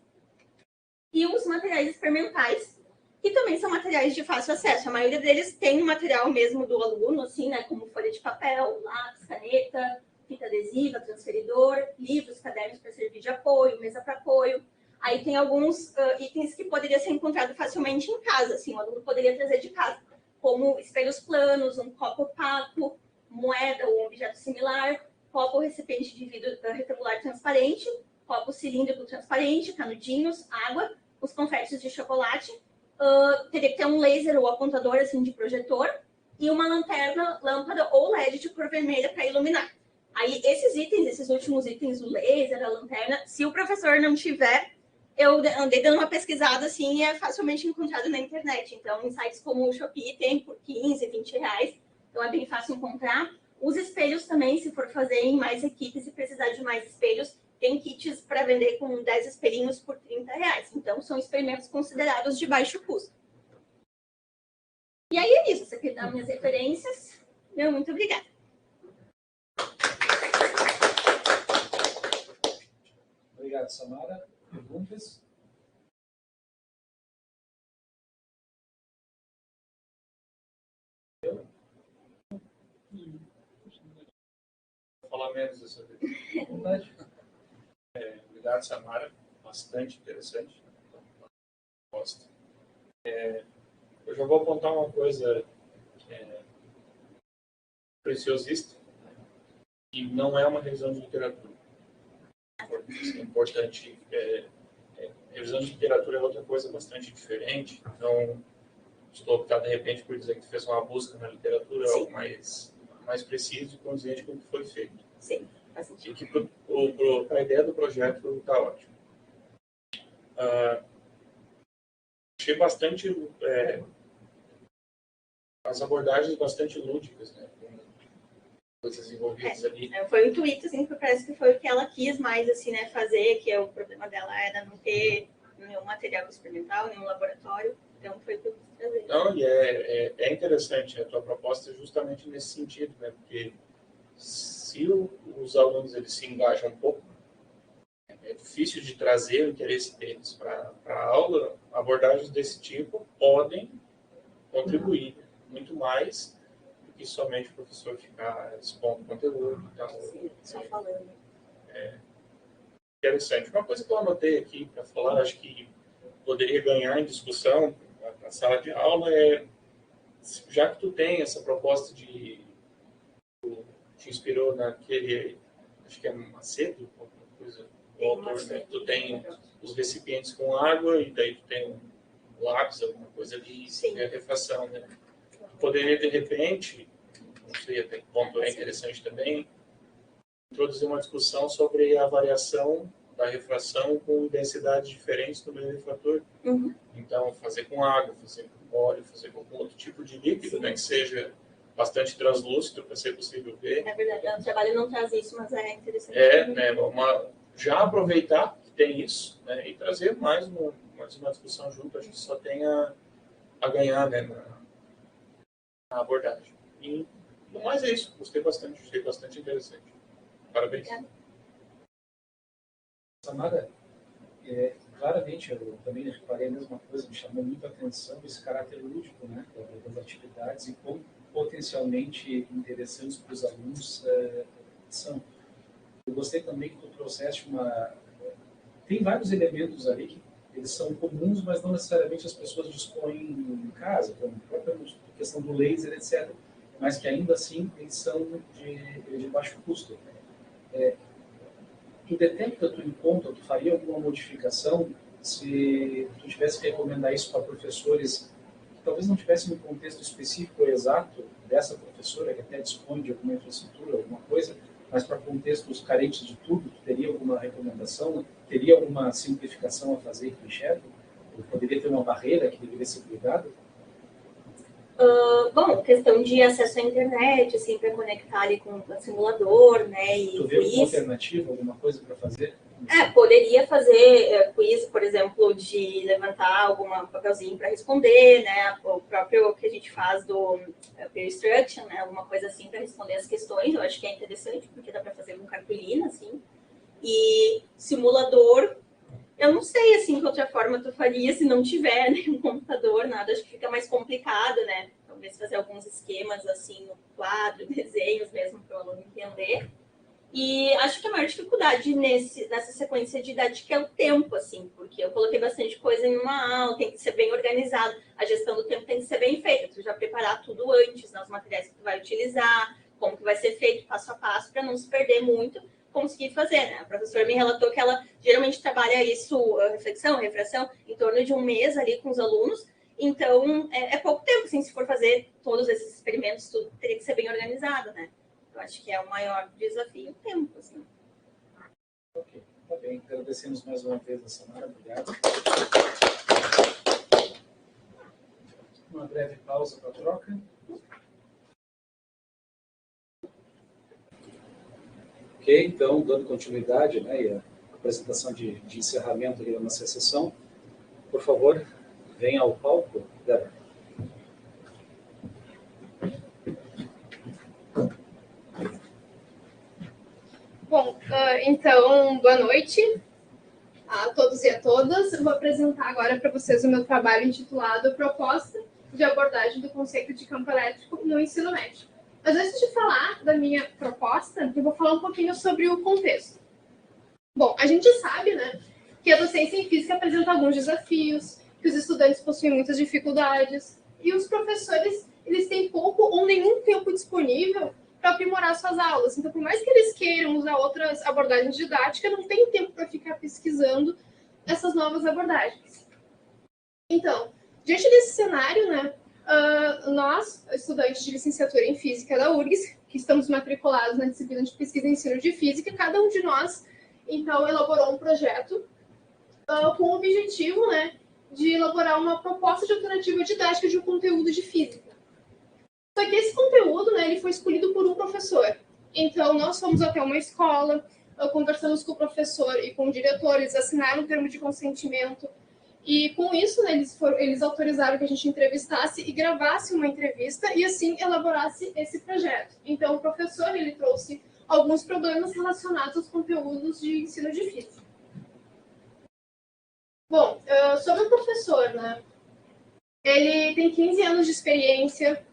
E os materiais experimentais, que também são materiais de fácil acesso. A maioria deles tem o material mesmo do aluno, assim, né, como folha de papel, lápis, caneta, fita adesiva, transferidor, livros, cadernos para servir de apoio, mesa para apoio. Aí tem alguns itens que poderia ser encontrado facilmente em casa, assim, o aluno poderia trazer de casa, como espelhos planos, um copo opaco, moeda ou um objeto similar, copo ou recipiente de vidro retangular transparente, copo cilíndrico transparente, canudinhos, água, os confetes de chocolate, teria que ter um laser ou apontador assim, de projetor, e uma lanterna, lâmpada ou LED de cor vermelha para iluminar. Aí esses itens, esses últimos itens, o laser, a lanterna, se o professor não tiver, eu andei dando uma pesquisada, assim, e é facilmente encontrado na internet. Então, em sites como o Shopee tem por 15, 20 reais. Então, é bem fácil encontrar. Os espelhos também, se for fazer em mais equipes e precisar de mais espelhos, tem kits para vender com 10 espelhinhos por 30 reais. Então, são experimentos considerados de baixo custo. E aí é isso. Você quer dar minhas referências? Meu, muito obrigada. Obrigado, Samara. Perguntas? Vou falar menos dessa vez. Vontade. Obrigado, Samara. bastante interessante. Eu já vou apontar uma coisa preciosista, que não é uma revisão de literatura. Isso é importante. Revisão de literatura é outra coisa bastante diferente, então estou optando, de repente, por dizer que fez uma busca na literatura, Sim. algo mais preciso e condizente com o que foi feito. Sim. E que para a ideia do projeto está ótimo. Achei bastante as abordagens bastante lúdicas, né? Com coisas envolvidas ali. Foi o intuito, assim, porque parece que foi o que ela quis mais, assim, né, fazer, que o problema dela era não ter nenhum material experimental, nenhum laboratório, então foi o que eu quis trazer. Não, e é interessante, a tua proposta é justamente nesse sentido, né? Porque se os alunos eles se engajam um pouco, é difícil de trazer o interesse deles para a aula, abordagens desse tipo podem contribuir muito mais do que somente o professor ficar expondo conteúdo e tal. Sim, só falando. Interessante. Uma coisa que eu anotei aqui para falar, acho que poderia ganhar em discussão na sala de aula já que tu tem essa proposta te inspirou naquele, acho que é Macedo, alguma coisa, o autor, né? Tu tem os recipientes com água e daí tu tem um lápis, alguma coisa ali, e a refração, né? Poderia, de repente, não sei até que ponto é interessante também, introduzir uma discussão sobre a variação da refração com densidades diferentes no mesmo refrator. Uhum. Então, fazer com água, fazer com óleo, fazer com outro tipo de líquido, né, que seja bastante translúcido para ser possível ver. É verdade, o trabalho não traz isso, mas é interessante. Né, já aproveitar que tem isso, né, e trazer mais uma discussão junto, a gente só tem a ganhar, né, na abordagem. E, no mais é isso, gostei bastante, achei bastante interessante. Parabéns. Samara, claramente, eu também reparei a mesma coisa, me chamou muito a atenção esse caráter lúdico, né, das atividades e como potencialmente interessantes para os alunos são. Eu gostei também que tu trouxeste tem vários elementos ali que eles são comuns, mas não necessariamente as pessoas dispõem em casa, como a própria questão do laser, etc., mas que ainda assim eles são de baixo custo. Tu detecta, tu encontra, tu faria alguma modificação se tu tivesse que recomendar isso para professores que talvez não tivessem um contexto específico ou exato dessa professora, que até dispõe de alguma infraestrutura, alguma coisa, mas para contextos carentes de tudo, tu teria alguma recomendação? Teria alguma simplificação a fazer que tu enxerga? Ou poderia ter uma barreira que deveria ser cuidada? Bom, questão de acesso à internet, assim, para conectar ali com o simulador, né, e tu vê alguma alternativa, alguma coisa para fazer? Poderia fazer quiz, por exemplo, de levantar algum papelzinho para responder, né, o próprio que a gente faz do peer instruction, né, alguma coisa assim para responder as questões, eu acho que é interessante, porque dá para fazer com cartolina, assim, e simulador, eu não sei, assim, que outra forma tu faria se não tiver nenhum computador, nada, acho que fica mais complicado, né, talvez fazer alguns esquemas, assim, no quadro, desenhos mesmo, para o aluno entender. E acho que a maior dificuldade nessa sequência didática é o tempo, assim, porque eu coloquei bastante coisa em uma aula, tem que ser bem organizado, a gestão do tempo tem que ser bem feita, tu já preparar tudo antes, né, os materiais que tu vai utilizar, como que vai ser feito passo a passo, para não se perder muito, conseguir fazer, né? A professora me relatou que ela geralmente trabalha isso, reflexão, refração, em torno de um mês ali com os alunos, então é pouco tempo, assim, se for fazer todos esses experimentos, tudo teria que ser bem organizado, né? Eu acho que é o maior desafio, o tempo, assim. Ok, tá bem. Agradecemos mais uma vez a Samara, obrigado. Uma breve pausa para a troca. Ok, então, dando continuidade, né, e a apresentação de encerramento aqui da nossa sessão, por favor, venha ao palco, Débora. Bom, então, boa noite a todos e a todas. Eu vou apresentar agora para vocês o meu trabalho intitulado Proposta de Abordagem do Conceito de Campo Elétrico no Ensino Médio. Mas antes de falar da minha proposta, eu vou falar um pouquinho sobre o contexto. Bom, a gente sabe, né, que a docência em física apresenta alguns desafios, que os estudantes possuem muitas dificuldades, e os professores, eles têm pouco ou nenhum tempo disponível para aprimorar suas aulas. Então, por mais que eles queiram usar outras abordagens didáticas, não tem tempo para ficar pesquisando essas novas abordagens. Então, diante desse cenário, né, nós, estudantes de licenciatura em Física da URGS, que estamos matriculados na disciplina de Pesquisa e Ensino de Física, cada um de nós, então, elaborou um projeto com o objetivo, né, de elaborar uma proposta de alternativa didática de um conteúdo de física. Só que esse conteúdo, né, ele foi escolhido por um professor. Então, nós fomos até uma escola, conversamos com o professor e com o diretor, eles assinaram um termo de consentimento. E com isso, né, eles autorizaram que a gente entrevistasse e gravasse uma entrevista e assim elaborasse esse projeto. Então, o professor, ele trouxe alguns problemas relacionados aos conteúdos de ensino de física. Bom, sobre o professor, né, ele tem 15 anos de experiência,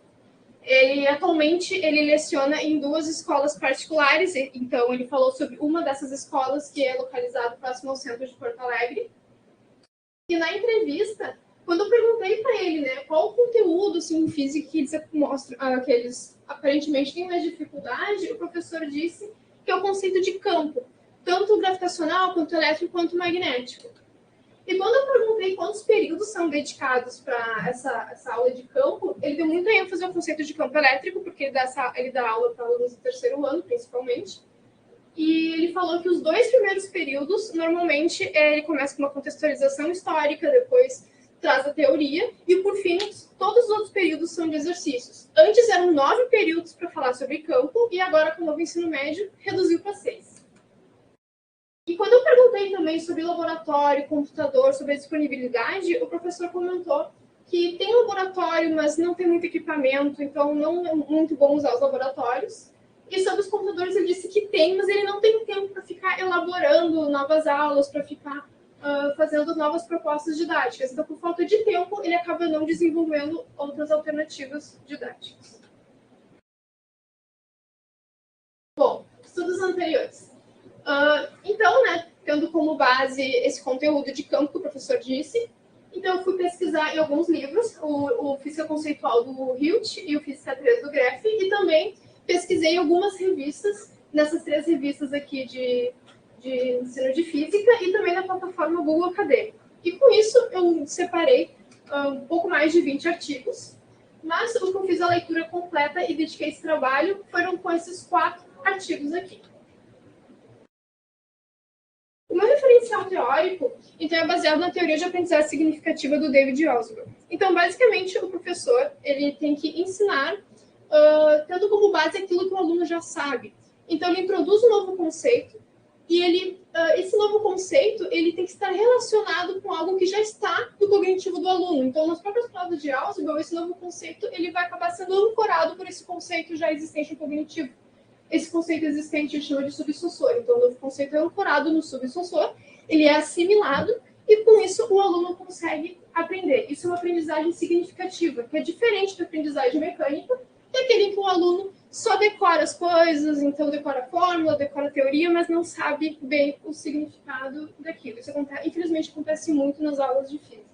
atualmente ele leciona em 2 escolas particulares, então ele falou sobre uma dessas escolas que é localizada próximo ao centro de Porto Alegre. E na entrevista, quando eu perguntei para ele, né, qual o conteúdo assim, em física que que eles aparentemente têm mais dificuldade, o professor disse que é o conceito de campo, tanto gravitacional, quanto elétrico, quanto magnético. E quando eu perguntei quantos períodos são dedicados para essa aula de campo, ele deu muita ênfase ao conceito de campo elétrico, porque ele dá aula para alunos do 3º ano, principalmente. E ele falou que os 2 primeiros períodos, normalmente, ele começa com uma contextualização histórica, depois traz a teoria, e, por fim, todos os outros períodos são de exercícios. Antes eram 9 períodos para falar sobre campo, e agora, com o novo ensino médio, reduziu para 6. E quando eu perguntei também sobre laboratório, computador, sobre a disponibilidade, o professor comentou que tem laboratório, mas não tem muito equipamento, então não é muito bom usar os laboratórios. E sobre os computadores ele disse que tem, mas ele não tem tempo para ficar elaborando novas aulas, para ficar fazendo novas propostas didáticas. Então, por falta de tempo, ele acaba não desenvolvendo outras alternativas didáticas. Bom, estudos anteriores. Então, né, tendo como base esse conteúdo de campo que o professor disse, então eu fui pesquisar em alguns livros, o Física Conceitual do Hilt e o Física 3 do Greff, e também pesquisei em algumas revistas, nessas 3 revistas aqui de ensino de física, e também na plataforma Google Acadêmico. E com isso eu separei um pouco mais de 20 artigos, mas o que eu fiz a leitura completa e dediquei esse trabalho foram com esses 4 artigos aqui. O meu referencial teórico, então, é baseado na teoria de aprendizagem significativa do David Osborne. Então, basicamente, o professor ele tem que ensinar tendo como base aquilo que o aluno já sabe. Então, ele introduz um novo conceito e esse novo conceito ele tem que estar relacionado com algo que já está no cognitivo do aluno. Então, nas próprias palavras de Osborne, esse novo conceito ele vai acabar sendo ancorado por esse conceito já existente no cognitivo. Esse conceito existente a gente chama de subsussor. Então, o novo conceito é ancorado no subsussor, ele é assimilado e, com isso, o aluno consegue aprender. Isso é uma aprendizagem significativa, que é diferente da aprendizagem mecânica, que é aquele em que o aluno só decora as coisas, então decora a fórmula, decora a teoria, mas não sabe bem o significado daquilo. Isso, infelizmente, acontece muito nas aulas de física.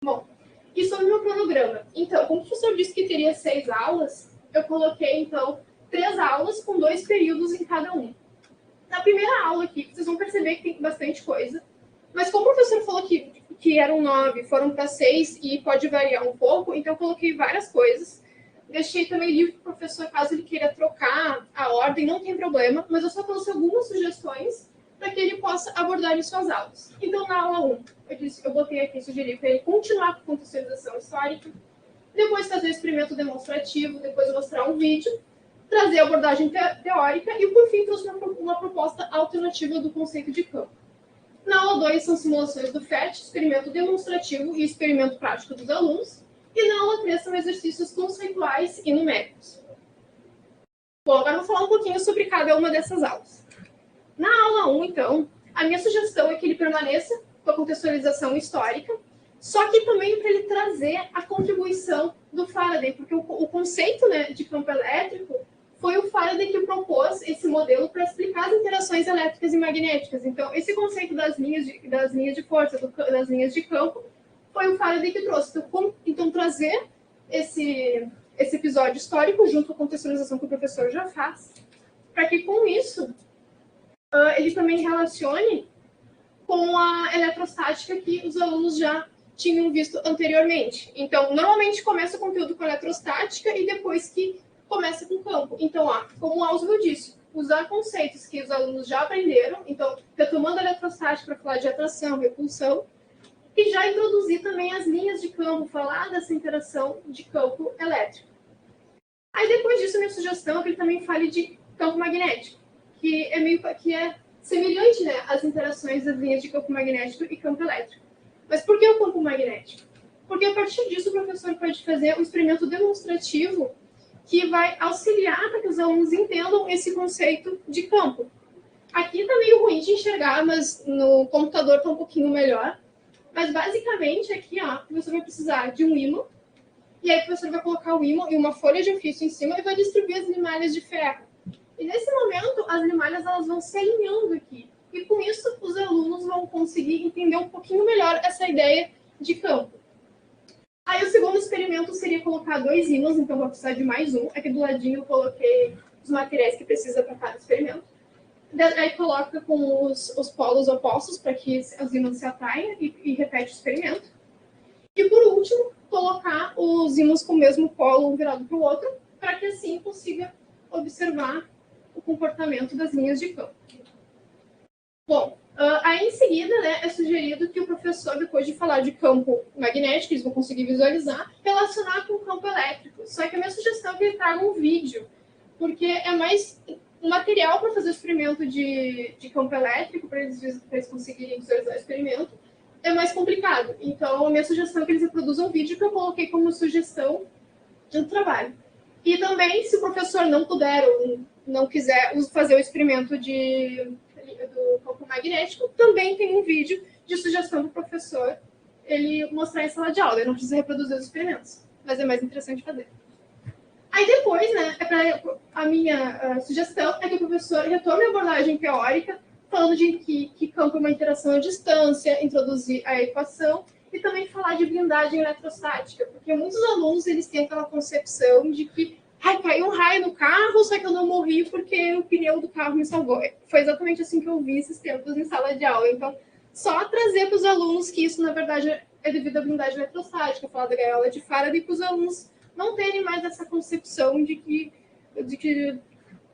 Bom, e sobre o meu cronograma? Então, como o professor disse que teria 6 aulas, eu coloquei, então, 3 aulas com 2 períodos em cada um. Na primeira aula aqui, vocês vão perceber que tem bastante coisa, mas como o professor falou que eram 9, foram para 6 e pode variar um pouco, então eu coloquei várias coisas. Deixei também livre para o professor, caso ele queira trocar a ordem, não tem problema, mas eu só trouxe algumas sugestões para que ele possa abordar em suas aulas. Então, na aula 1, eu botei aqui, sugeri para ele continuar com a contextualização histórica, depois fazer o experimento demonstrativo, depois mostrar um vídeo, trazer a abordagem teórica e, por fim, trouxe uma proposta alternativa do conceito de campo. Na aula 2 são simulações do FET, experimento demonstrativo e experimento prático dos alunos. E na aula 3 são exercícios conceituais e numéricos. Bom, agora eu vou falar um pouquinho sobre cada uma dessas aulas. Na aula 1, então, a minha sugestão é que ele permaneça com a contextualização histórica, só que também para ele trazer a contribuição do Faraday, porque o conceito, né, de campo elétrico foi o Faraday que propôs esse modelo para explicar as interações elétricas e magnéticas. Então, esse conceito das linhas de força, das linhas de campo, foi o Faraday que trouxe. Então trazer esse episódio histórico, junto com a contextualização que o professor já faz, para que com isso ele também relacione com a eletrostática que os alunos já tinham visto anteriormente. Então, normalmente começa o conteúdo com eletrostática e depois que começa com campo. Então, como o Auswell disse, usar conceitos que os alunos já aprenderam, então, retomando a eletrostática para falar de atração, repulsão, e já introduzir também as linhas de campo, falar dessa interação de campo elétrico. Aí, depois disso, minha sugestão é que ele também fale de campo magnético, que é semelhante, né, às interações das linhas de campo magnético e campo elétrico. Mas por que o campo magnético? Porque a partir disso o professor pode fazer um experimento demonstrativo que vai auxiliar para que os alunos entendam esse conceito de campo. Aqui está meio ruim de enxergar, mas no computador está um pouquinho melhor. Mas basicamente aqui, o professor vai precisar de um ímã, e aí o professor vai colocar o ímã e uma folha de ofício em cima e vai distribuir as limalhas de ferro. E nesse momento, as limalhas elas vão se alinhando aqui. E com isso, os alunos vão conseguir entender um pouquinho melhor essa ideia de campo. Aí o segundo experimento seria colocar 2 ímãs, então vai precisar de mais um. Aqui do ladinho eu coloquei os materiais que precisa para cada experimento. Aí coloca com os polos opostos para que os ímãs se atraiam e repete o experimento. E por último, colocar os ímãs com o mesmo polo um virado para o outro, para que assim consiga observar o comportamento das linhas de campo. Bom, aí em seguida, né, é sugerido que o professor, depois de falar de campo magnético, eles vão conseguir visualizar, relacionar com o campo elétrico. Só que a minha sugestão é que ele traga um vídeo, porque é mais um material para fazer o experimento de campo elétrico, para eles conseguirem visualizar o experimento, é mais complicado. Então, a minha sugestão é que eles reproduzam um vídeo que eu coloquei como sugestão do trabalho. E também, se o professor não puder ou não quiser fazer o experimento do campo magnético, também tem um vídeo de sugestão do professor ele mostrar em sala de aula. Ele não precisa reproduzir os experimentos, mas é mais interessante fazer. Aí depois, né, a minha sugestão é que o professor retome a abordagem teórica, falando de que campo é uma interação à distância, introduzir a equação e também falar de blindagem eletrostática, porque muitos alunos eles têm aquela concepção de que caiu um raio no carro, só que eu não morri porque o pneu do carro me salvou. Foi exatamente assim que eu vi esses tempos em sala de aula. Então, só trazer para os alunos que isso, na verdade, é devido à blindagem eletrostática, falar da gaiola de Faraday, para os alunos não terem mais essa concepção de que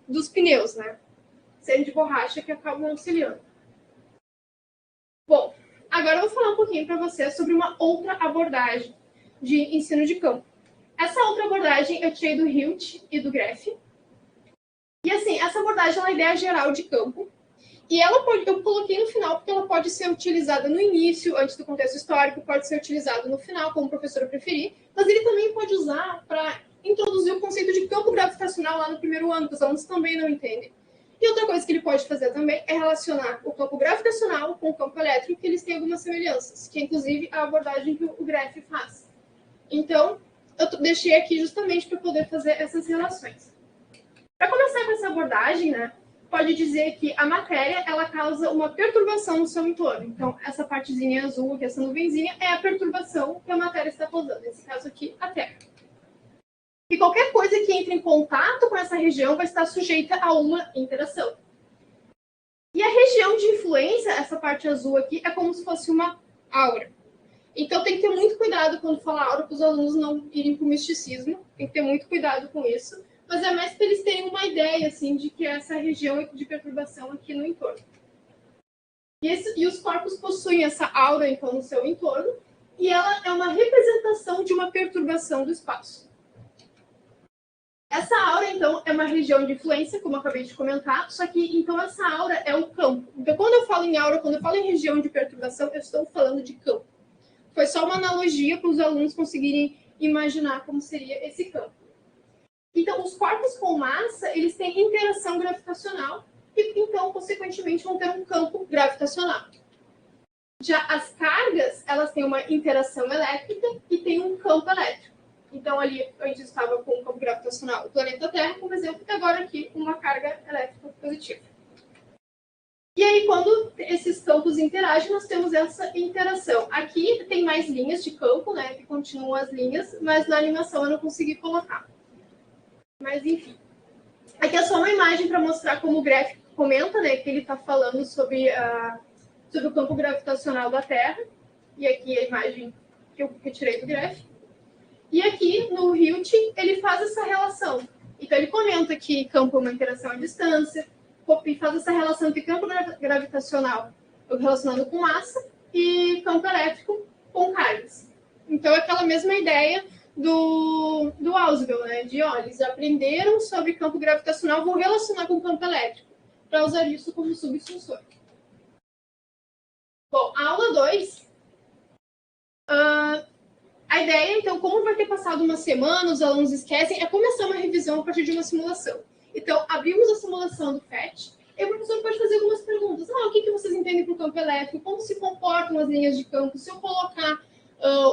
dos pneus, né? Serem de borracha que acabam auxiliando. Bom, agora eu vou falar um pouquinho para vocês sobre uma outra abordagem de ensino de campo. Essa outra abordagem eu tirei do Hilt e do Greff. E assim, essa abordagem é uma ideia geral de campo. E eu coloquei no final porque ela pode ser utilizada no início, antes do contexto histórico, pode ser utilizado no final, como o professor preferir, mas ele também pode usar para introduzir o conceito de campo gravitacional lá no primeiro ano, que os alunos também não entendem. E outra coisa que ele pode fazer também é relacionar o campo gravitacional com o campo elétrico, que eles têm algumas semelhanças, que é inclusive a abordagem que o Greff faz. Então, eu deixei aqui justamente para poder fazer essas relações. Para começar com essa abordagem, né, pode dizer que a matéria ela causa uma perturbação no seu entorno. Então, essa partezinha azul, que é essa nuvenzinha, é a perturbação que a matéria está causando. Nesse caso aqui, a Terra. E qualquer coisa que entre em contato com essa região vai estar sujeita a uma interação. E a região de influência, essa parte azul aqui, é como se fosse uma aura. Então, tem que ter muito cuidado quando falar aura, para os alunos não irem para o misticismo. Tem que ter muito cuidado com isso. Mas é mais para eles terem uma ideia, assim, de que essa região de perturbação aqui no entorno. E os corpos possuem essa aura, então, no seu entorno. E ela é uma representação de uma perturbação do espaço. Essa aura, então, é uma região de influência, como eu acabei de comentar, só que, então, essa aura é o campo. Então, quando eu falo em aura, quando eu falo em região de perturbação, eu estou falando de campo. Foi só uma analogia para os alunos conseguirem imaginar como seria esse campo. Então, os corpos com massa, eles têm interação gravitacional e, então, consequentemente, vão ter um campo gravitacional. Já as cargas, elas têm uma interação elétrica e têm um campo elétrico. Então, ali, antes estava com o campo gravitacional, o planeta Terra, como exemplo, e agora aqui uma carga elétrica positiva. E aí, quando esses campos interagem, nós temos essa interação. Aqui tem mais linhas de campo, né, que continuam as linhas, mas na animação eu não consegui colocar. Mas, enfim. Aqui é só uma imagem para mostrar como o gráfico comenta, né, que ele está falando sobre o campo gravitacional da Terra. E aqui a imagem que eu retirei do gráfico. E aqui, no Hilt, ele faz essa relação. Então, ele comenta que campo é uma interação à distância, e faz essa relação entre campo gravitacional relacionado com massa e campo elétrico com cargas. Então, é aquela mesma ideia do Ausubel, né? De, olha, eles aprenderam sobre campo gravitacional, vão relacionar com campo elétrico, para usar isso como subsunsor. Bom, a aula 2... a ideia, então, como vai ter passado uma semana, os alunos esquecem, é começar uma revisão a partir de uma simulação. Então, abrimos a simulação do FET, e o professor pode fazer algumas perguntas. O que vocês entendem para o campo elétrico? Como se comportam as linhas de campo? Se eu colocar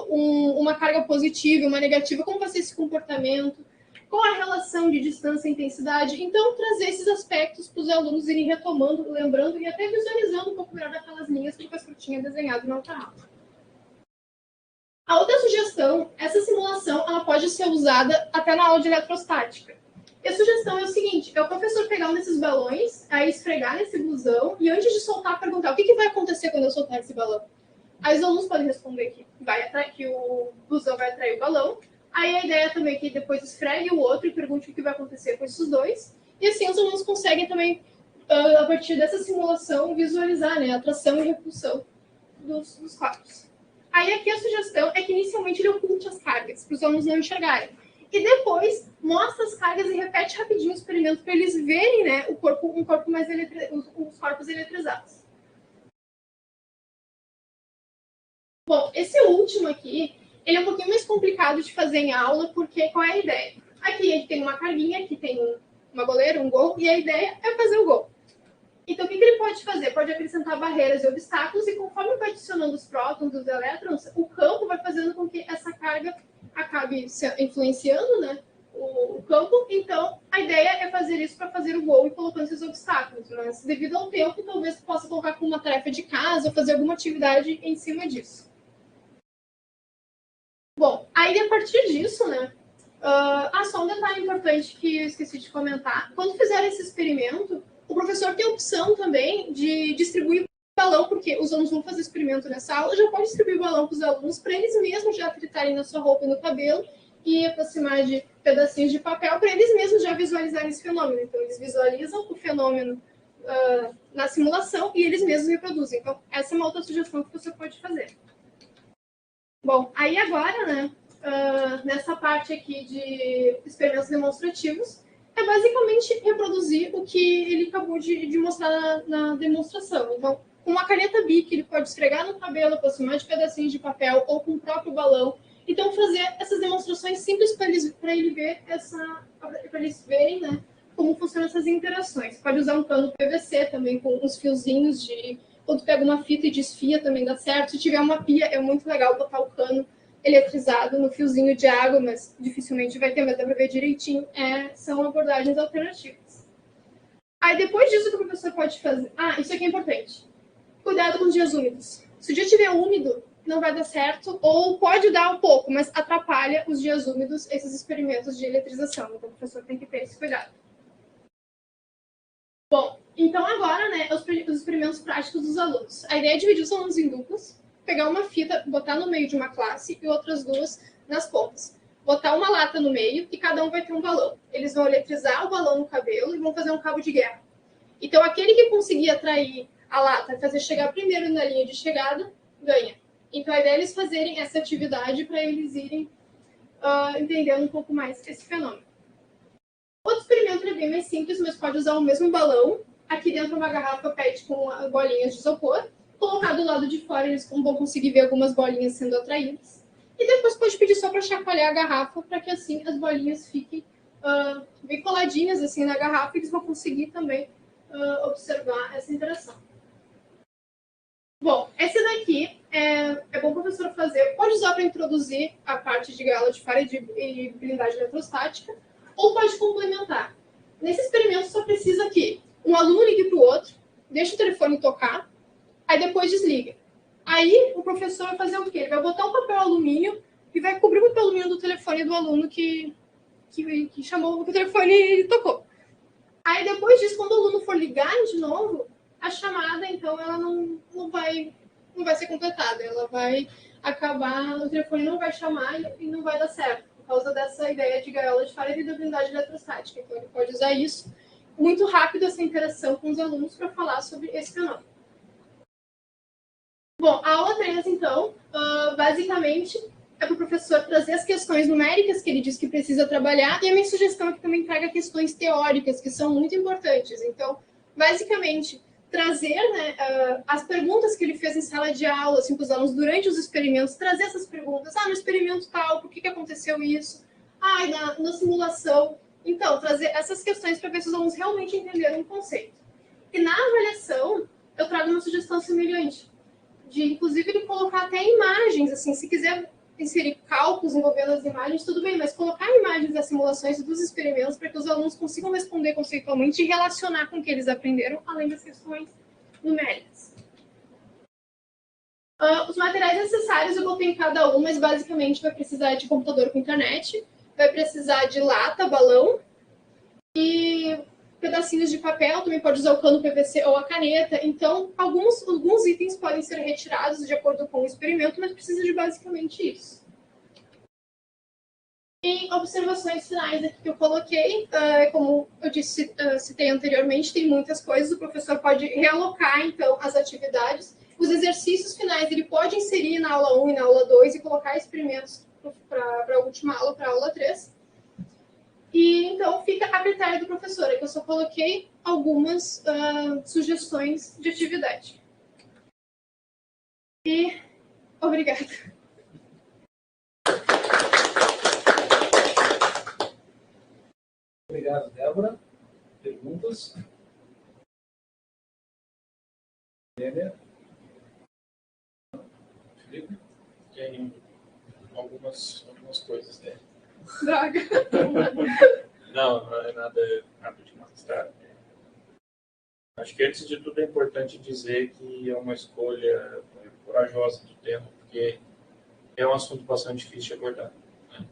uma carga positiva e uma negativa, como vai ser esse comportamento? Qual a relação de distância e intensidade? Então, trazer esses aspectos para os alunos irem retomando, lembrando e até visualizando um pouco melhor aquelas linhas que o professor tinha desenhado na outra aula. A outra sugestão, essa simulação ela pode ser usada até na aula de eletrostática. E a sugestão é o seguinte, é o professor pegar um desses balões, aí esfregar nesse blusão, e antes de soltar, perguntar o que vai acontecer quando eu soltar esse balão. Aí os alunos podem responder que o blusão vai atrair o balão. Aí a ideia também é que depois esfregue o outro e pergunte o que vai acontecer com esses dois. E assim os alunos conseguem também, a partir dessa simulação, visualizar, né, a atração e repulsão dos corpos. Aí aqui a sugestão é que inicialmente ele oculte as cargas, para os alunos não enxergarem. E depois mostra as cargas e repete rapidinho o experimento para eles verem, né, os corpos eletrizados. Bom, esse último aqui, ele é um pouquinho mais complicado de fazer em aula, porque qual é a ideia? Aqui a gente tem uma carguinha, aqui tem uma goleira, um gol, e a ideia é fazer o gol. Então, o que ele pode fazer? Pode acrescentar barreiras e obstáculos, e conforme vai adicionando os prótons, os elétrons, o campo vai fazendo com que essa carga acabe influenciando, né, o campo. Então, a ideia é fazer isso para fazer o gol e colocando esses obstáculos. Mas, devido ao tempo, talvez possa colocar como uma tarefa de casa ou fazer alguma atividade em cima disso. Bom, aí a partir disso, né, só um detalhe importante que eu esqueci de comentar. Quando fizer esse experimento, o professor tem a opção também de distribuir balão, porque os alunos vão fazer experimento nessa aula, já pode distribuir balão para os alunos, para eles mesmos já fritarem na sua roupa e no cabelo e aproximar de pedacinhos de papel, para eles mesmos já visualizarem esse fenômeno. Então, eles visualizam o fenômeno na simulação e eles mesmos reproduzem. Então, essa é uma outra sugestão que você pode fazer. Bom, aí agora, né, nessa parte aqui de experimentos demonstrativos, é basicamente reproduzir o que ele acabou de mostrar na demonstração. Então, com uma caneta Bic, ele pode esfregar no cabelo, aproximar de pedacinhos de papel ou com o próprio balão. Então, fazer essas demonstrações simples para eles verem, né, como funcionam essas interações. Pode usar um cano PVC também, com uns fiozinhos quando pega uma fita e desfia também dá certo. Se tiver uma pia, é muito legal botar o cano eletrizado no fiozinho de água, mas dificilmente vai ter, mas dá para ver direitinho. São abordagens alternativas. Aí, depois disso, o que o professor pode fazer? Isso aqui é importante. Cuidado com os dias úmidos. Se o dia estiver úmido, não vai dar certo, ou pode dar um pouco, mas atrapalha os dias úmidos, esses experimentos de eletrização. Então, o professor tem que ter esse cuidado. Bom, então agora, né, os experimentos práticos dos alunos. A ideia é dividir os alunos em duplas, pegar uma fita, botar no meio de uma classe e outras duas nas pontas. Botar uma lata no meio e cada um vai ter um balão. Eles vão eletrizar o balão no cabelo e vão fazer um cabo de guerra. Então, aquele que conseguir atrair a lata e fazer chegar primeiro na linha de chegada, ganha. Então, a ideia é eles fazerem essa atividade para eles irem entendendo um pouco mais esse fenômeno. Outro experimento é bem mais simples, mas pode usar o mesmo balão. Aqui dentro uma garrafa PET com bolinhas de isopor. Colocar do lado de fora, eles vão conseguir ver algumas bolinhas sendo atraídas. E depois pode pedir só para chacoalhar a garrafa, para que assim as bolinhas fiquem bem coladinhas assim na garrafa, e eles vão conseguir também observar essa interação. Bom, esse daqui é bom o professor fazer. Pode usar para introduzir a parte de gaiola de Faraday e blindagem eletrostática, ou pode complementar. Nesse experimento, só precisa que um aluno ligue para o outro, deixa o telefone tocar, aí depois desliga. Aí o professor vai fazer o quê? Ele vai botar um papel alumínio e vai cobrir o papel alumínio do telefone do aluno que chamou, que o telefone tocou. Aí depois disso, quando o aluno for ligar de novo, a chamada, então, ela não vai ser completada. Ela vai acabar, o telefone não vai chamar e não vai dar certo, por causa dessa ideia de gaiola de Faraday e da blindagem eletrostática. Então, ele pode usar isso muito rápido, essa interação com os alunos, para falar sobre esse fenômeno. Bom, a aula 3, então, basicamente, é para o professor trazer as questões numéricas que ele diz que precisa trabalhar, e a minha sugestão é que também traga questões teóricas, que são muito importantes. Então, basicamente, trazer, né, as perguntas que ele fez em sala de aula, assim, para os alunos durante os experimentos, trazer essas perguntas. No experimento tal, por que aconteceu isso? Na simulação. Então, trazer essas questões para ver se os alunos realmente entenderam o conceito. E na avaliação, eu trago uma sugestão semelhante, de, inclusive, ele colocar até imagens, assim, se quiser inserir cálculos envolvendo as imagens, tudo bem, mas colocar imagens das simulações dos experimentos para que os alunos consigam responder conceitualmente e relacionar com o que eles aprenderam, além das questões numéricas. Os materiais necessários eu botei em cada um, mas basicamente vai precisar de computador com internet, vai precisar de lata, balão e pedacinhos de papel, também pode usar o cano PVC ou a caneta. Então, alguns itens podem ser retirados de acordo com o experimento, mas precisa de basicamente isso. E observações finais aqui que eu coloquei, como eu citei anteriormente, tem muitas coisas, o professor pode realocar, então, as atividades. Os exercícios finais ele pode inserir na aula 1 e na aula 2 e colocar experimentos para a última aula, para a aula 3. E, então, fica a critério do professor. Aqui eu só coloquei algumas sugestões de atividade. E obrigada. Obrigado, Débora. Perguntas? Felipe? Tem algumas coisas, né? Droga. Não é nada demais, tá? Acho que antes de tudo é importante dizer que é uma escolha corajosa do tema, porque é um assunto bastante difícil de abordar, né?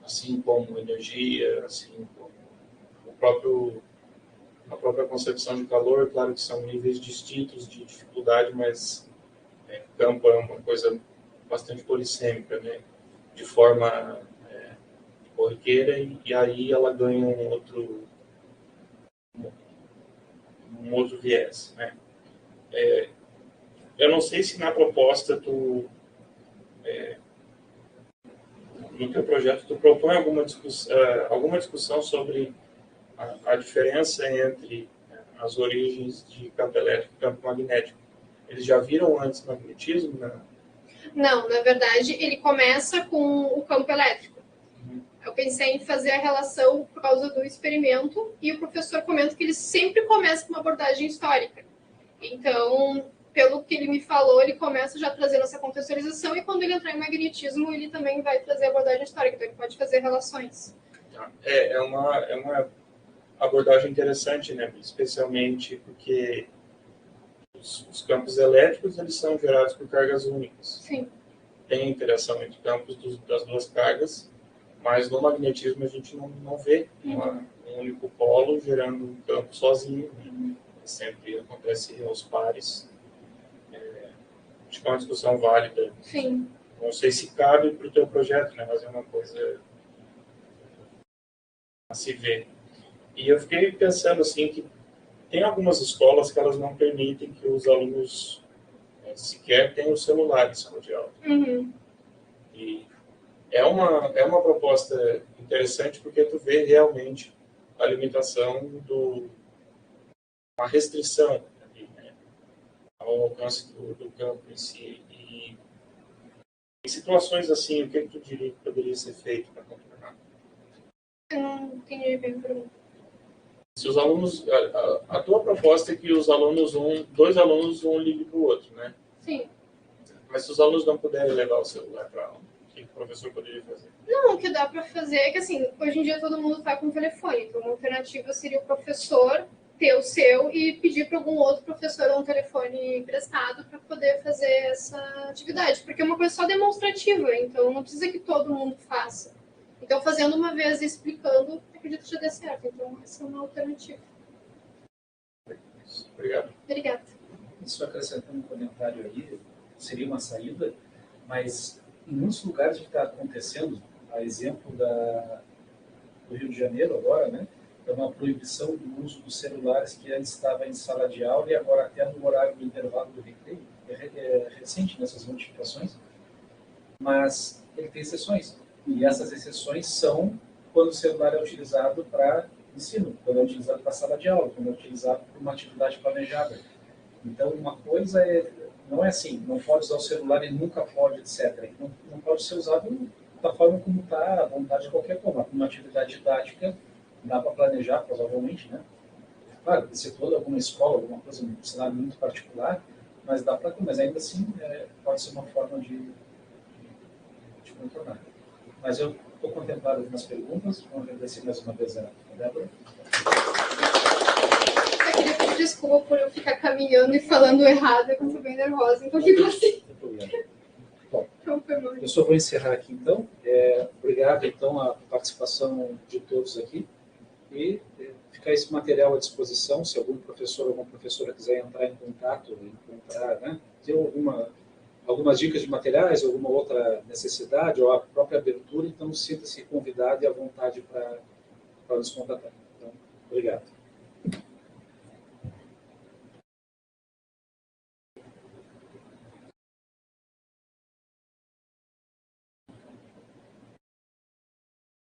Assim como energia, assim como a própria concepção de calor, claro que são níveis distintos de dificuldade, mas campo é uma coisa bastante polissêmica, né? De forma corriqueira, e aí ela ganha um outro viés, né? Eu não sei se na proposta no teu projeto tu propõe alguma discussão sobre a diferença entre as origens de campo elétrico e campo magnético. Eles já viram antes magnetismo, né? Não, na verdade, ele começa com o campo elétrico. Eu pensei em fazer a relação por causa do experimento, e o professor comenta que ele sempre começa com uma abordagem histórica. Então, pelo que ele me falou, ele começa já trazendo essa contextualização, e quando ele entrar em magnetismo, ele também vai trazer a abordagem histórica, então ele pode fazer relações. É uma abordagem interessante, né? Especialmente porque os campos elétricos eles são gerados por cargas únicas. Sim. Tem interação entre campos das duas cargas, mas no magnetismo a gente não vê um único polo gerando um campo sozinho, né? Sempre acontece aos pares. Acho que é uma discussão válida. Sim. Não sei se cabe para o teu projeto, né? Mas é uma coisa a se ver. E eu fiquei pensando assim que tem algumas escolas que elas não permitem que os alunos sequer tenham o celular em sala de aula. E é uma proposta interessante porque tu vê realmente a limitação a restrição ali, né, ao alcance do campo em si. E em situações assim, o que tu diria que poderia ser feito para contornar? Eu não entendi bem a pergunta. Se os alunos, a tua proposta é que os alunos dois alunos, um ligue para o outro, né? Sim. Mas se os alunos não puderem levar o celular para aula, o que o professor poderia fazer? Não, o que dá para fazer é que, assim, hoje em dia todo mundo está com telefone, então uma alternativa seria o professor ter o seu e pedir para algum outro professor um telefone emprestado para poder fazer essa atividade, porque é uma coisa só demonstrativa, então não precisa que todo mundo faça. Então, fazendo uma vez e explicando, acredito que já dê certo. Então, essa é uma alternativa. Obrigado. Obrigada. Só acrescentando um comentário aí, seria uma saída, mas em muitos lugares o que está acontecendo, a exemplo do Rio de Janeiro agora, né, é uma proibição do uso dos celulares que antes estava em sala de aula e agora até no horário do intervalo do recreio. É recente nessas modificações, mas ele tem exceções. E essas exceções são quando o celular é utilizado para ensino, quando é utilizado para sala de aula, quando é utilizado para uma atividade planejada. Então, uma coisa não é assim, não pode usar o celular e nunca pode, etc. Não pode ser usado da forma como está, à vontade de qualquer forma. Uma atividade didática dá para planejar, provavelmente, né? Claro, se for alguma escola, alguma coisa, um cenário muito particular, mas dá para, mas ainda assim pode ser uma forma de contornar. Mas eu estou contemplado nas perguntas, vou agradecer mais uma vez a Débora. Eu queria pedir desculpa por eu ficar caminhando e falando errado, eu estou bem nervosa, então fico assim. Não tem problema. Bom, Então, foi mal. eu só vou encerrar aqui então. Obrigado então a participação de todos aqui e ficar esse material à disposição, se algum professor ou alguma professora quiser entrar em contato, encontrar, né, ter algumas dicas de materiais, alguma outra necessidade ou a própria abertura, então sinta-se convidado e à vontade para nos contatar. Então, obrigado.